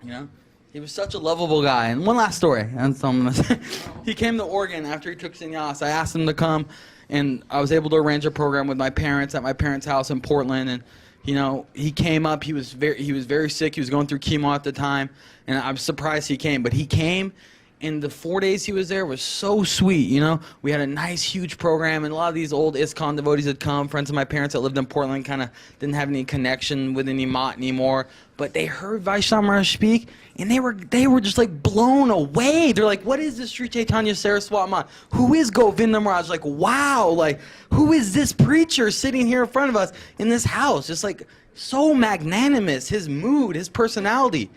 you know. He was such a lovable guy. And one last story. That's all I'm gonna say. He came to Oregon after he took sannyas. I asked him to come, and I was able to arrange a program with my parents at my parents' house in Portland. And you know, he came up. He was very sick. He was going through chemo at the time, and I'm surprised he came. But he came, and the 4 days he was there was so sweet. You know, we had a nice, huge program, and a lot of these old ISKCON devotees had come. Friends of my parents that lived in Portland kind of didn't have any connection with any mott anymore, but they heard Vaishnav Maharaj speak, and they were just like blown away. They're like, "What is this Sri Chaitanya Saraswat Maharaj? Who is Govinda Maharaj? Like, wow! Like, who is this preacher sitting here in front of us in this house? Just like so magnanimous. His mood, his personality."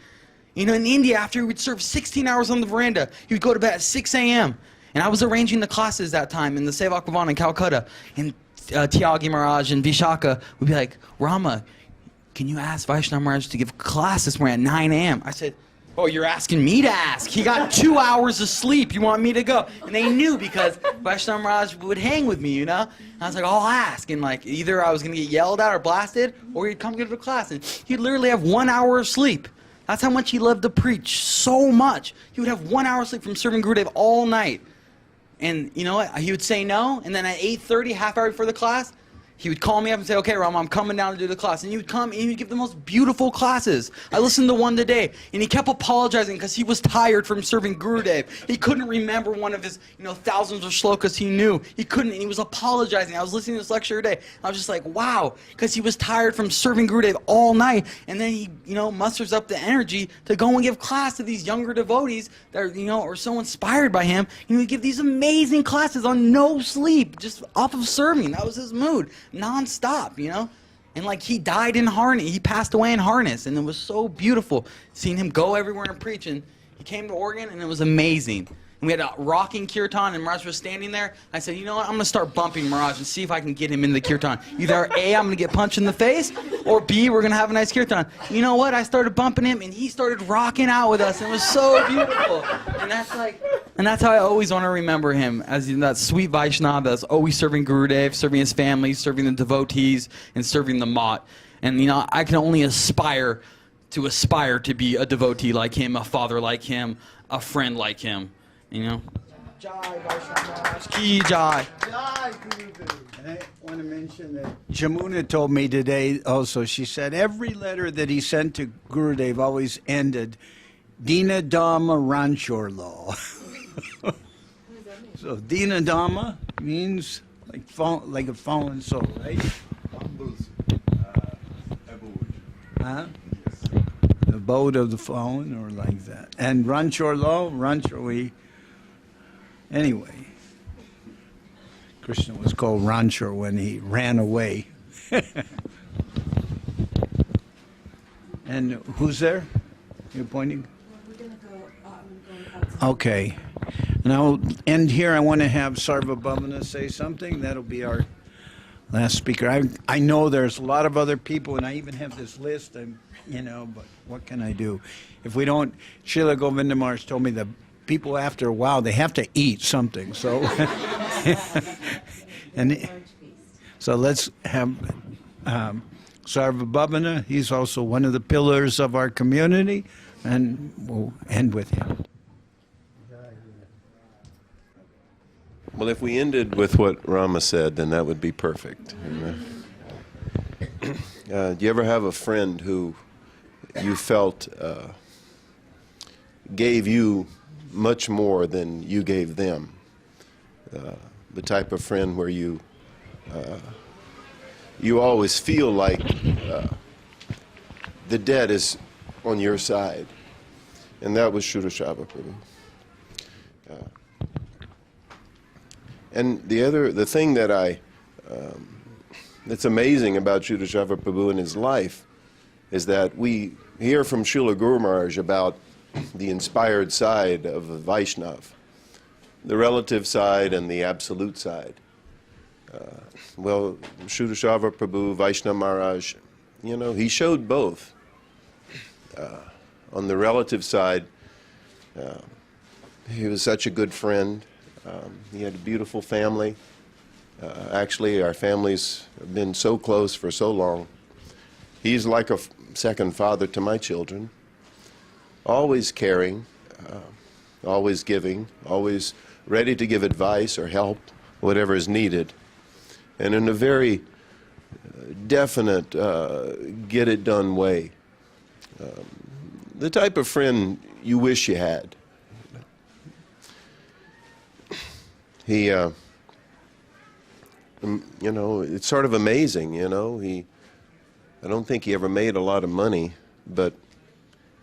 You know, in India, after he would serve 16 hours on the veranda, he would go to bed at 6 a.m. And I was arranging the classes that time in the Seva Bhavan in Calcutta. And Tyagi Maharaj and Vishaka would be like, "Rama, can you ask Vaishnav Maharaj to give class this morning at 9 a.m.? I said, "Oh, you're asking me to ask? He got 2 hours of sleep. You want me to go?" And they knew because Vaishnav Maharaj would hang with me, you know? And I was like, "I'll ask." And like, either I was going to get yelled at or blasted, or he'd come give the class. And he'd literally have 1 hour of sleep. That's how much he loved to preach, so much. He would have 1 hour of sleep from serving Gurudev all night. And you know what? He would say no, and then at 8:30, half hour before the class, he would call me up and say, "Okay, Ram, I'm coming down to do the class." And he would come and he would give the most beautiful classes. I listened to one today, and he kept apologizing because he was tired from serving Gurudev. He couldn't remember one of his, thousands of shlokas he knew. He couldn't, and he was apologizing. I was listening to this lecture today. I was just like, wow, because he was tired from serving Gurudev all night, and then he, musters up the energy to go and give class to these younger devotees that are, are so inspired by him. He would give these amazing classes on no sleep, just off of serving. That was his mood. Non-stop, and like he died in harness, he passed away in harness, and it was so beautiful seeing him go everywhere and preach. And he came to Oregon, and it was amazing. And we had a rocking kirtan, and Maharaj was standing there. I said, "You know what, I'm gonna start bumping Maharaj and see if I can get him in the kirtan. Either A, I'm gonna get punched in the face, or B, we're gonna have a nice kirtan." You know what, I started bumping him, and he started rocking out with us, and it was so beautiful. And that's how I always want to remember him, as that sweet Vaishnava that's always serving Gurudev, serving his family, serving the devotees, and serving the mott. And I can only aspire to be a devotee like him, a father like him, a friend like him. Jai Vaishnav Maharaj Ki Jai. Jai Gurudev. And I want to mention that Jamuna told me today also, she said every letter that he sent to Gurudev always ended, Dina Dhamma Ranchorlo. So Dina Dhamma means like a fallen soul, right? Huh? The abode of the fallen, or like that. And Ranchor, anyway, Krishna was called Ranchor when he ran away. And who's there? You're pointing? We're going to go, I'm going Okay. And I'll end here. I want to have Sarva Bhavana say something. That'll be our last speaker. I know there's a lot of other people, and I even have this list, but what can I do? If we don't, Srila Govinda Maharaj told me that people after a while, they have to eat something. So, so let's have Sarva Bhavana. He's also one of the pillars of our community, and we'll end with him. Well, if we ended with what Rama said, then that would be perfect. Do you ever have a friend who you felt gave you much more than you gave them? The type of friend where you always feel like the debt is on your side. And that was Srutasrava Prabhu. And the thing that that's amazing about Srutasrava Prabhu and his life is that we hear from Srila Guru Maharaj about the inspired side of a Vaishnav, the relative side and the absolute side. Well, Srutasrava Prabhu, Vaishnav Maharaj, he showed both. On the relative side, he was such a good friend. He had a beautiful family. Actually, our families have been so close for so long. He's like a second father to my children. Always caring, always giving, always ready to give advice or help, whatever is needed. And in a very definite, get-it-done way. The type of friend you wish you had. He, you know, it's sort of amazing, you know. I don't think he ever made a lot of money, but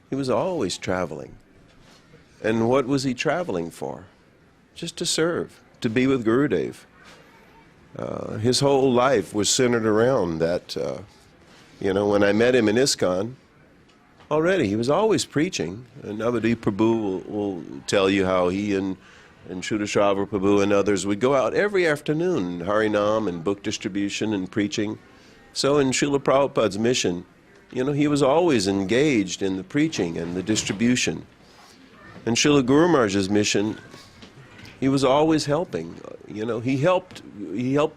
he was always traveling. And what was he traveling for? Just to serve, to be with Gurudev. His whole life was centered around that. You know, when I met him in ISKCON, already he was always preaching. And Navadip Prabhu will tell you how he and Srutasrava Prabhu and others would go out every afternoon, Harinam and book distribution and preaching. So in Srila Prabhupada's mission, you know, he was always engaged in the preaching and the distribution. In Srila Guru Maharaj's mission, he was always helping. You know, he helped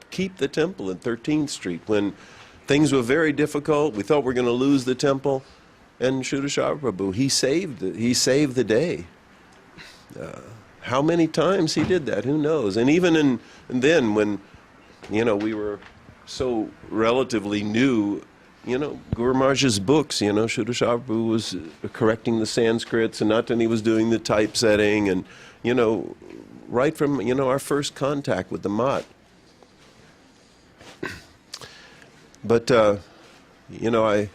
keep the temple in 13th Street when things were very difficult. We thought we were going to lose the temple. And Srutasrava Prabhu, he saved the day. How many times he did that, who knows? And even then when, you know, we were so relatively new, you know, Guru Maharaj's books, you know, Srutasrava Prabhu was correcting the Sanskrits, and Natani was doing the typesetting, and, you know, right from, you know, our first contact with the Mat. But, you know,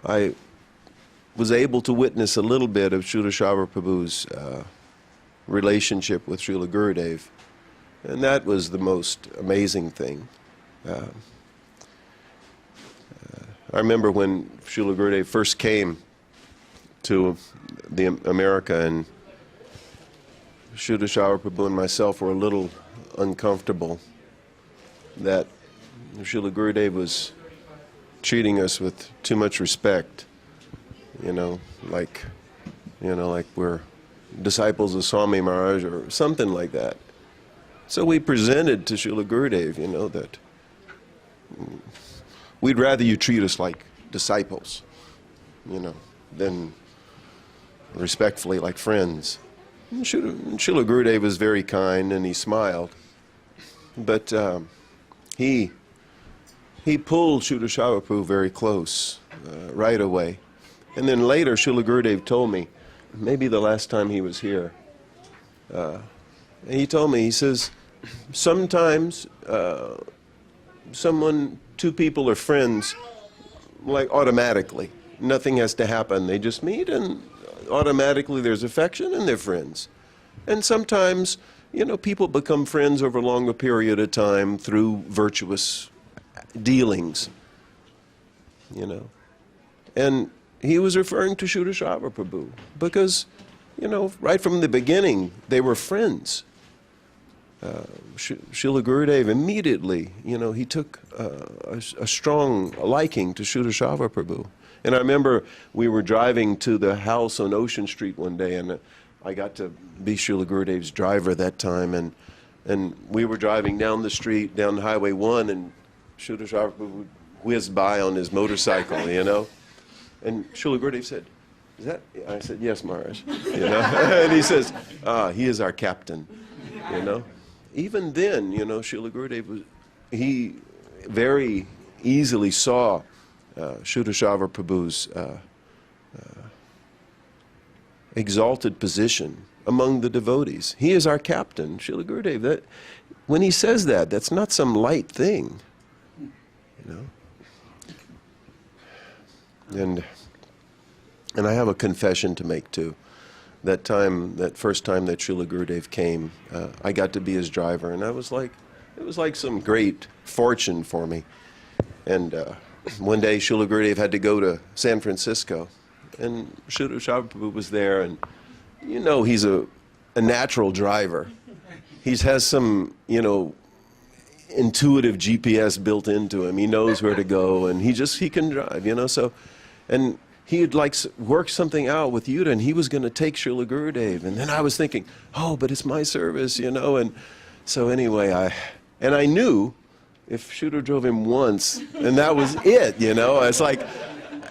I was able to witness a little bit of Srutasrava Prabhu's relationship with Srila Gurudev, and that was the most amazing thing. I remember when Srila Gurudev first came to America, and Srutasrava Prabhu and myself were a little uncomfortable that Srila Gurudev was treating us with too much respect, you know, like we're disciples of Swami Maharaj or something like that. So we presented to Srila Gurudev, you know, that we'd rather you treat us like disciples, you know, than respectfully like friends. And Srila Gurudev was very kind, and he smiled. But he pulled Srutasrava Prabhu very close right away. And then later, Srila Gurudev told me, maybe the last time he was here, and he told me, he says, sometimes two people are friends, like automatically. Nothing has to happen. They just meet, and automatically there's affection, and they're friends. And sometimes, you know, people become friends over a longer period of time through virtuous dealings, you know. And he was referring to Srutasrava Prabhu because, you know, right from the beginning, they were friends. Srila Gurudev immediately, you know, he took a strong liking to Srutasrava Prabhu. And I remember we were driving to the house on Ocean Street one day, and I got to be Srila Gurudev's driver that time, and we were driving down the street, down Highway 1, and Srutasrava Prabhu whizzed by on his motorcycle, you know. And Srila Gurudev said, "Is that?" I said, "Yes, Maharaj." You know, and he says, "He is our captain," you know. Even then, you know, Srila Gurudev he very easily saw Srutasrava Prabhu's exalted position among the devotees. He is our captain, Srila Gurudev. That, when he says that, that's not some light thing, you know. And I have a confession to make too. That first time that Srila Gurudev came, I got to be his driver, and it was like some great fortune for me. And one day Srila Gurudev had to go to San Francisco, and Srutasrava Prabhu was there, and you know he's a natural driver. He has some, you know, intuitive GPS built into him. He knows where to go, and he can drive, you know. So, and he had like worked something out with Yuta, and he was going to take Srila Gurudev. And then I was thinking, oh, but it's my service, you know. And so anyway, I knew if Shuddha drove him once, and that was it, you know. It's like,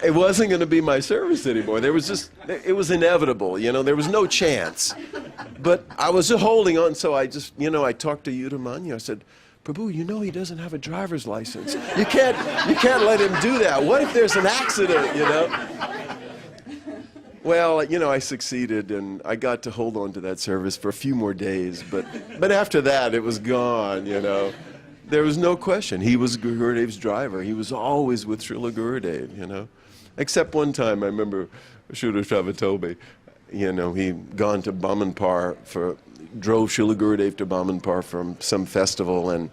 it wasn't going to be my service anymore. There was just, it was inevitable, you know. There was no chance. But I was just holding on, so I just, you know, I talked to Yuta Manya. I said, Prabhu, you know he doesn't have a driver's license. You can't let him do that. What if there's an accident, you know? Well, you know, I succeeded, and I got to hold on to that service for a few more days. But after that, it was gone, you know. There was no question. He was Gurudev's driver. He was always with Srila Gurudev, you know. Except one time, I remember Sushila told me, you know, he'd gone to Bamanpar drove Srila Gurudev to Bamanpar from some festival, and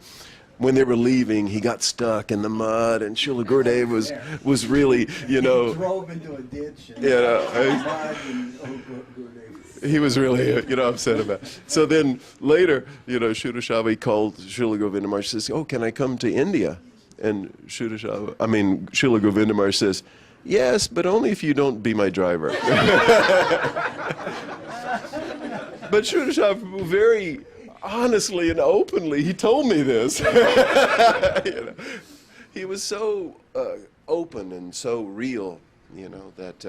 when they were leaving, he got stuck in the mud, and Srila Gurudev was really, you know. He drove into a ditch. And you know, he was really, you know, upset about it. So then later, you know, Srutasrava called Srila Govinda Maharaj, says, oh, can I come to India? And Srila Govinda Maharaj says, yes, but only if you don't be my driver. But Srutasrava, very honestly and openly, he told me this. You know, he was so open and so real, you know, that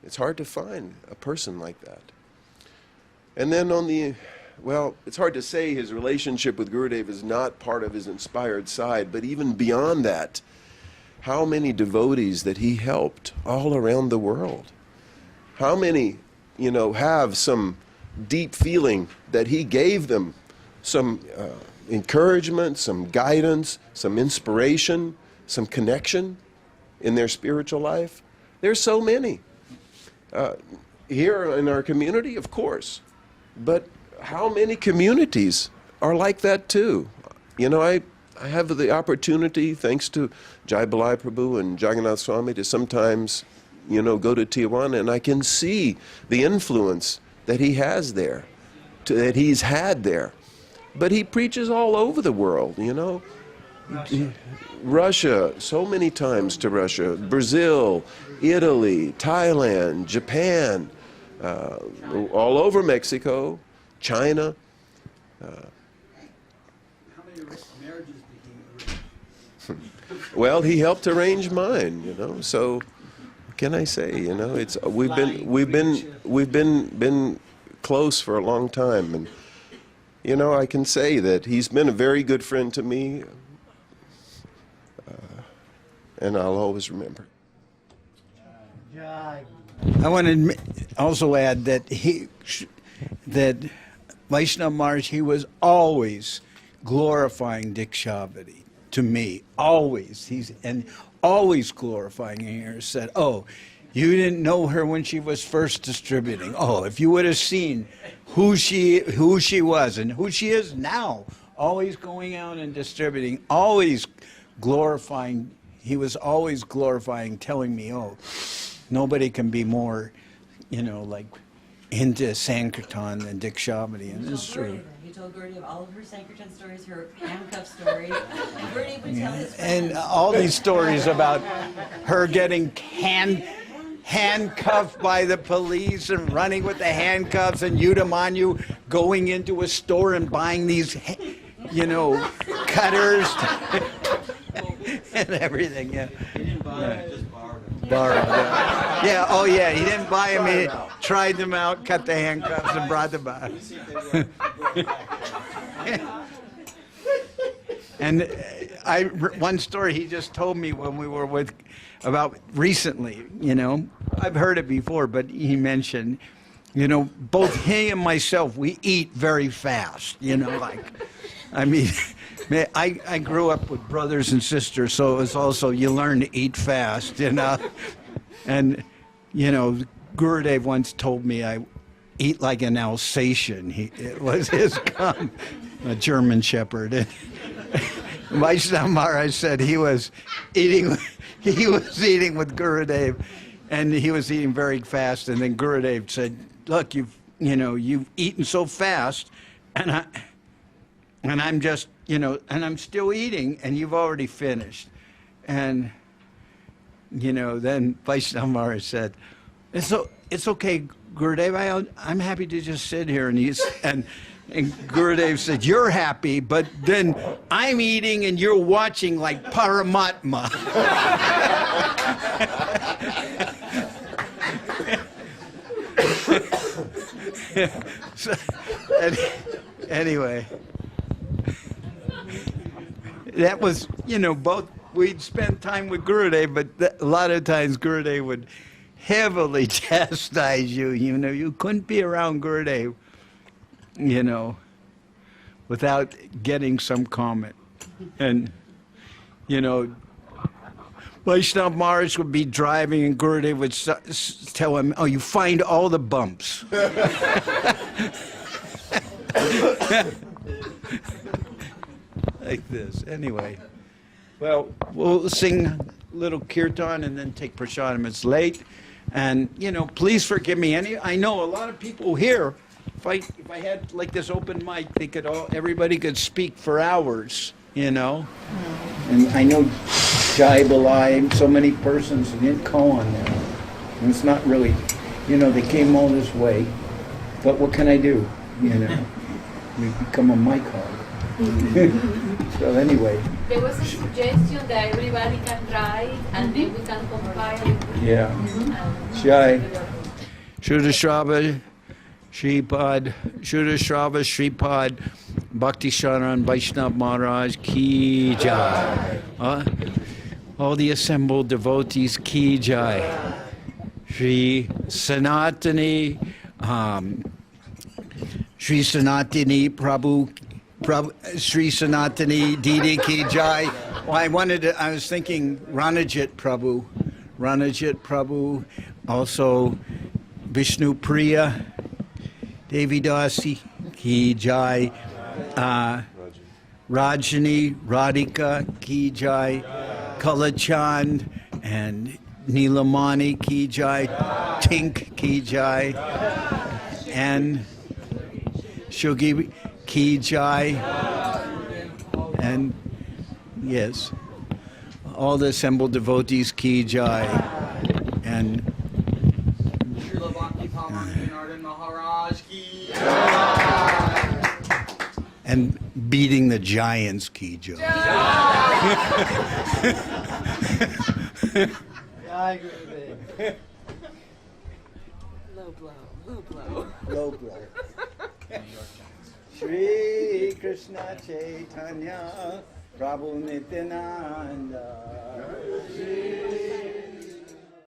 it's hard to find a person like that. And then it's hard to say his relationship with Gurudev is not part of his inspired side, but even beyond that, how many devotees that he helped all around the world. How many, you know, have some deep feeling that he gave them some encouragement, some guidance, some inspiration, some connection in their spiritual life. There's so many. Here in our community, of course. But how many communities are like that too? You know, I have the opportunity, thanks to Jai Balai Prabhu and Jagannath Swami, to sometimes, you know, go to Tijuana, and I can see the influence that he has there, that he's had there. But he preaches all over the world, you know. Russia, so many times to Russia, Brazil, Italy, Thailand, Japan, all over Mexico, China. How many marriages did he Well, he helped arrange mine, you know. So, what can I say? You know, it's we've been close for a long time, and you know, I can say that he's been a very good friend to me, and I'll always remember. I want to also add that that Vaishnav Maharaj, he was always glorifying Dikshavati to me, always. He's always glorifying her. Said, "Oh, you didn't know her when she was first distributing. Oh, if you would have seen who she was and who she is now, always going out and distributing, always glorifying." He was always glorifying, telling me, "Oh, nobody can be more, you know, like into Sankirtan than Dikshavati," and it's true. He told Gurudev all of her Sankirtan stories, her handcuff stories. And Gurudev would tell his friends. And all these stories about her getting handcuffed by the police and running with the handcuffs, and Yudamanyu going into a store and buying these, you know, cutters and everything. Yeah. He didn't buy them, just borrowed them. Borrowed. Yeah. Oh yeah. He didn't buy them. He tried them out, cut the handcuffs, and brought them back. And one story he just told me when we were about recently, you know, I've heard it before, but he mentioned, you know, both he and myself, we eat very fast, you know, like, I mean, I grew up with brothers and sisters, so it was also, you learn to eat fast, you know, and, you know, Gurudev once told me I eat like an Alsatian. It was his gum, a German Shepherd. And Vaishnav Maharaj said he was eating with Gurudev, and he was eating very fast. And then Gurudev said, "Look, you've eaten so fast, and I'm just, you know, and I'm still eating, and you've already finished." And then Vaishnav Maharaj said, it's okay, Gurudev, I'm happy to just sit here. And Gurudev said, you're happy, but then I'm eating and you're watching like Paramatma. So, anyway, that was, both, we'd spend time with Gurudev, but a lot of times Gurudev would heavily chastise you. You couldn't be around Gurudev, without getting some comment. And, Vaishnav Maharaj would be driving and Gurudev would tell him, oh, you find all the bumps. Like this. Anyway. Well, we'll sing a little kirtan and then take prasadam. It's late. And, please forgive me. I know a lot of people here, if I had like this open mic, everybody could speak for hours, And I know Jai Balai, so many persons didn't go on there. And it's not really, they came all this way. But what can I do? We become a mic hog. So anyway. There was a suggestion that everybody can try and then we can compile. Yeah. Jai. Srutasrava, Sripad, Bhakti Sharan Vaishnav Maharaj Ki Jai. All the assembled devotees Ki Jai. Sri Sanatani, Prabhu, Sri Sanatani Didi Ki Jai. Well, I was thinking Ranajit Prabhu, also Vishnu Priya, Devi Dasi Ki Jai, Rajani Radhika Ki Jai, Kalachand and Nilamani Ki Jai, Tink Ki Jai, and Shugi Ki Jai, and yes, all the assembled devotees Ki Jai, and Srila Bhakti Sharan Maharaj Ki Jai. And beating the giants Ki Jai. Low blow, low blow. Low blow. Shri Krishna Chaitanya Prabhu Nityananda